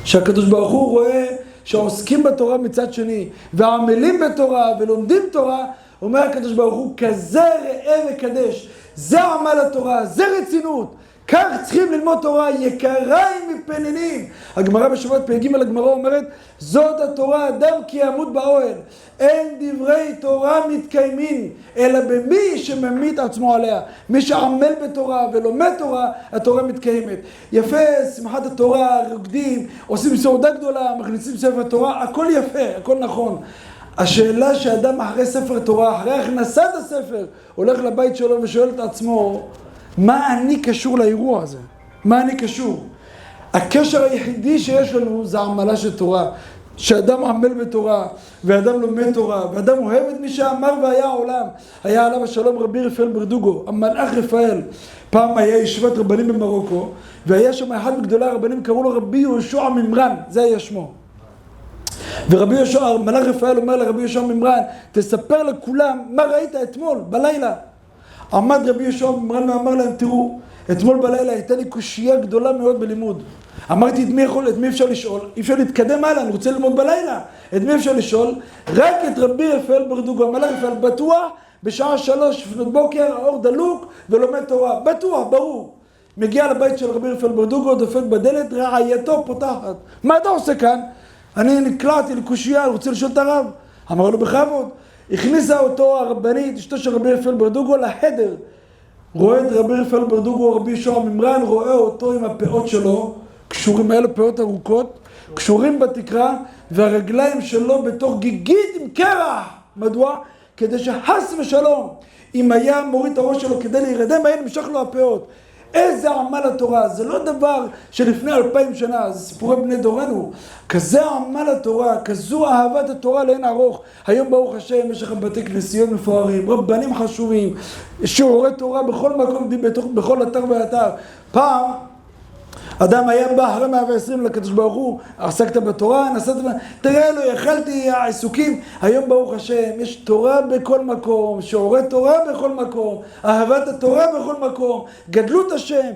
שהקדוש ברוך הוא רואה שעוסקים בתורה מצד שני ועמלים בתורה ולומדים תורה, אומר הקדוש ברוך הוא, כזה ראה וקדש, זה עמל התורה, זה רצינות, כך צריכים ללמוד תורה, יקרה היא מפנינים. הגמרא בשבט פ"ג הגמרא אומרת, זאת התורה, אדם כי ימות באוהל, אין דברי תורה מתקיימים אלא במי שממית עצמו עליה. מי שעמל בתורה ולומד תורה, התורה מתקיימת. יפה, שמחת התורה, רוקדים, עושים סעודה גדולה, מכניסים ספר תורה, הכל יפה, הכל נכון. השאלה שאדם אחרי ספר תורה, אחרי הכנסת הספר, הולך לבית שלו ושואל את עצמו, מה אני קשור לאירוע הזה? מה אני קשור? הקשר היחידי שיש לנו זה עמלה של תורה. שאדם עמל בתורה, ואדם לומד תורה, ואדם אוהב את מי שאמר והיה העולם. היה עליו השלום רבי רפאל ברדוגו, המלאך רפאל. פעם היה ישיבת רבנים במרוקו, והיה שם אחד מגדולי הרבנים, קראו לו רבי יהושע ממרן, זה היה שמו. ורבי יהושע, מלאך רפאל אומר לרבי יהושע ממרן, תספר לכולם מה ראית אתמול, בלילה. עמד רבי יהושע ממרן ואמר להם, תראו, אתמול בלילה הייתה לי קושיה גדולה מאוד בלימוד. אמרתי, את מי אפשר לשאול? אי אפשר להתקדם הלאה, אני רוצה ללמוד בלילה. את מי אפשר לשאול? רק את רבי רפאל ברדוגו, המלאך רפאל בטוח, בשעה 3 לפנות בוקר, האור דלוק ולומד תורה, בטוח, ברור. מגיע לבית של רבי רפאל ברדוגו, דופק בדלת, רעייתו פותחת. מה אתה עושה כאן? אני נקלעתי לקושייה, רוצה לשאול את הרב. אמר לו בכבוד. הכניסה אותו הרבנית, אשתו של רבי רפאל ברדוגו, לחדר. רואה את רבי רפאל ברדוגו, רבי יהושע מימרן, רואה אותו עם הפאות שלו, קשורים, היה לו פאות ארוכות, קשורים בתקרה, והרגליים שלו בתוך גיגית עם קרח. מדוע? כדי שחס ושלום, אם היה מוריד את הראש שלו כדי להירדם, היה נמשך לו הפאות. איזה עמל התורה, זה לא דבר שלפני 2000 שנה, זה סיפורי בני דורנו. כזה עמל התורה, כזו אהבת התורה לאין ארוך. היום ברוך השם יש לכם בתי כנסיות מפוארים, רבנים חשובים, שיעורי תורה בכל מקום, בכל אתר ואתר. פעם אדם היה בא אחרי 120 לקדוש ברוך הוא, עסקת בתורה, נסעת, תראה לו, יכלתי העיסוקים. היום ברוך השם יש תורה בכל מקום, שיעורי תורה בכל מקום, אהבת התורה בכל מקום, גדלות השם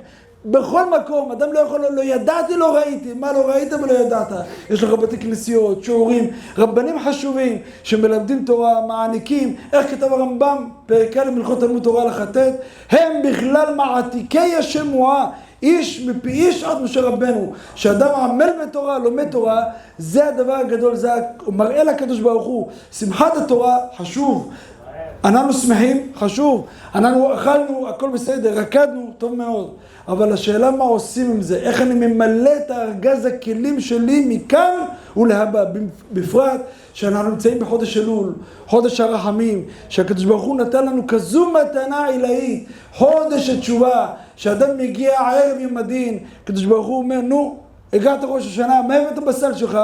בכל מקום. אדם לא יכול, לא ידעתי, לא ראיתי. מה לא ראית ולא ידעת? יש לך בתי כנסיות, שיעורים, רבנים חשובים שמלמדים תורה, מעניקים. איך כתב הרמב"ם, פרק א' הלכות תלמוד תורה לחטט, הם בכלל מעתיקי השמועה, איש מפי איש עד משה רבנו. שאדם עמל בתורה, לומד תורה, זה הדבר הגדול, זה מראה לקדוש ברוך הוא. שמחת התורה חשוב, אנחנו שמחים, חשוב, אנחנו אכלנו, הכל בסדר, רקדנו, טוב מאוד. אבל השאלה מה עושים עם זה, איך אני ממלא את ארגז הכלים שלי מכאן ולהבא, בפרט שאנחנו נמצאים בחודש אלול, חודש הרחמים, שהקדוש ברוך הוא נתן לנו כזו מתנה עילאית, חודש התשובה, שאדם מגיע ערב יום הדין, הקדוש ברוך הוא אומר, נו, הגעת ראש השנה, מה הבאת בסל שלך?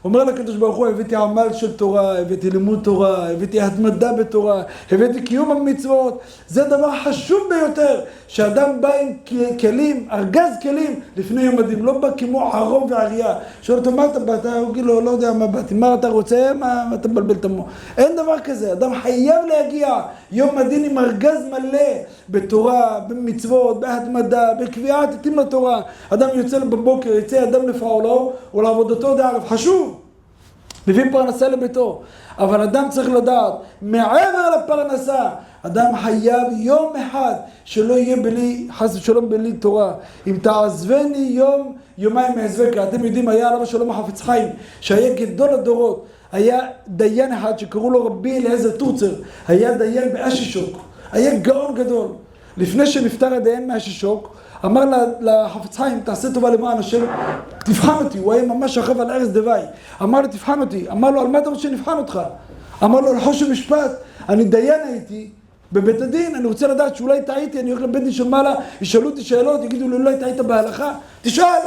אומר לקדוש ברוך הוא, הבאתי עמל של תורה, הבאתי לימוד תורה, הבאתי התמדה בתורה, הבאתי קיום המצוות. זה דבר חשוב ביותר, שאדם בא עם כלים, ארגז כלים, לפני יום הדין, לא בא כמו ערום ועריה. שואל אותו, מה אתה באת? הוא גיד לו, לא יודע מה באתי, מה אתה רוצה? מה אתה מבלבל את המוח? אין דבר כזה, אדם חייב להגיע יום הדין עם ארגז מלא, בתורה, במצוות, בהתמדה, בקביעת עתים לתורה. אדם יוצא בבוקר, יצא אדם לפעולו, או לעבודתו דערב, חשוב. מביא פרנסה לביתו, אבל אדם צריך לדעת, מעבר לפרנסה, אדם חייב יום אחד שלא יהיה בלי, חס ושלום בלי תורה. אם תעזבני יומיים מעזבך. אתם יודעים, היה עליו השלום החפץ חיים, שהיה גדול הדורות, היה דיין אחד שקראו לו רבי אליעזר טורצר, היה דיין באשישוק, היה גאון גדול. לפני שנפטר הדיין מאשישוק, אמר לחפץ חיים, תעשה טובה למען השם, תבחן אותי. הוא היה ממש שכב על ארץ דווי. אמר לו, תבחן אותי. אמר לו, על מה אתה רוצה שנבחן אותך? אמר לו, על חושן משפט. אני דיין הייתי בבית הדין, אני רוצה לדעת שאולי טעיתי, אני הולך לבית דין של מעלה, ישאלו אותי שאלות, יגידו לי, אולי טעית בהלכה, תשאל.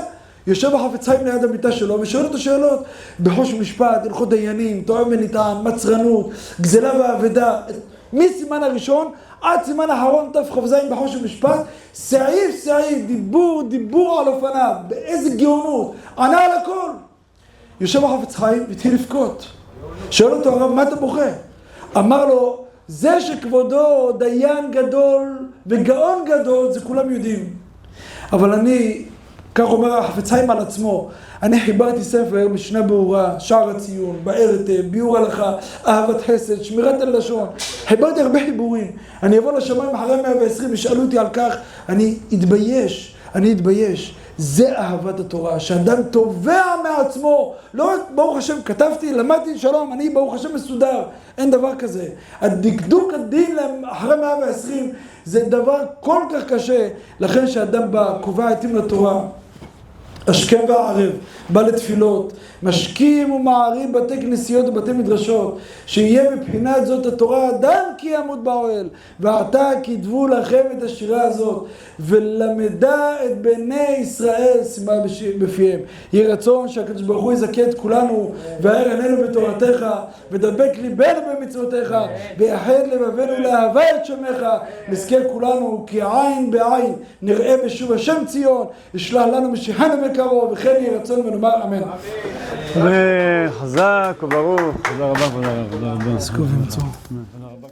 יושב החפץ חיים ליד המיטה שלו, ושואל אותו שאלות, בחושן משפט, הלכות דיינים, טועם ונטען, מצרנות, גזלה ואבדה. מסימן הראשון עד סימן האחרון תכ"ז בחושן משפט, סעיף סעיף, דיבור על אופניו, באיזה גאונות, ענה על הכל. יושב החפץ חיים והתחיל לבכות. שואל אותו הרב, מה אתה בוכה? אמר לו, זה שכבודו דיין גדול וגאון גדול, זה כולם יודעים. אבל אני, כך אומר החפץ חיים על עצמו, אני חיברתי ספר משנה ברורה, שער הציון, בערתב, ביאור הלכה, אהבת חסד, שמירת הלשון. חיברתי הרבה חיבורים. אני אבוא לשמיים אחרי 120, ישאלו אותי על כך, אני אתבייש. זה אהבת התורה, שאדם תובע מעצמו. לא ברוך השם, כתבתי, למדתי, שלום, אני ברוך השם מסודר. אין דבר כזה. הדקדוק הדין אחרי 120 זה דבר כל כך קשה. לכן שאדם בא, קובע עתים לתורה, השכם והערב, בא לתפילות, משכים ומערים בתי כנסיות ובתי מדרשות, שיהיה מבחינת זאת התורה, אדם כי ימות באוהל, ועתה כתבו לכם את השירה הזאת, ולמדה את בני ישראל שימה בפיהם. יהי רצון שהקדוש ברוך הוא יזכה את כולנו, והאר עינינו בתורתך, ודבק ליבנו במצוותיך, ויחד לבבנו לאהבה את שמך, נזכה כולנו כי עין בעין נראה בשוב השם ציון, ישלח לנו משיחנו בקרוב, וכן יהי רצון ונאמר אמן. חזק וברוך. תודה רבה. תודה רבה.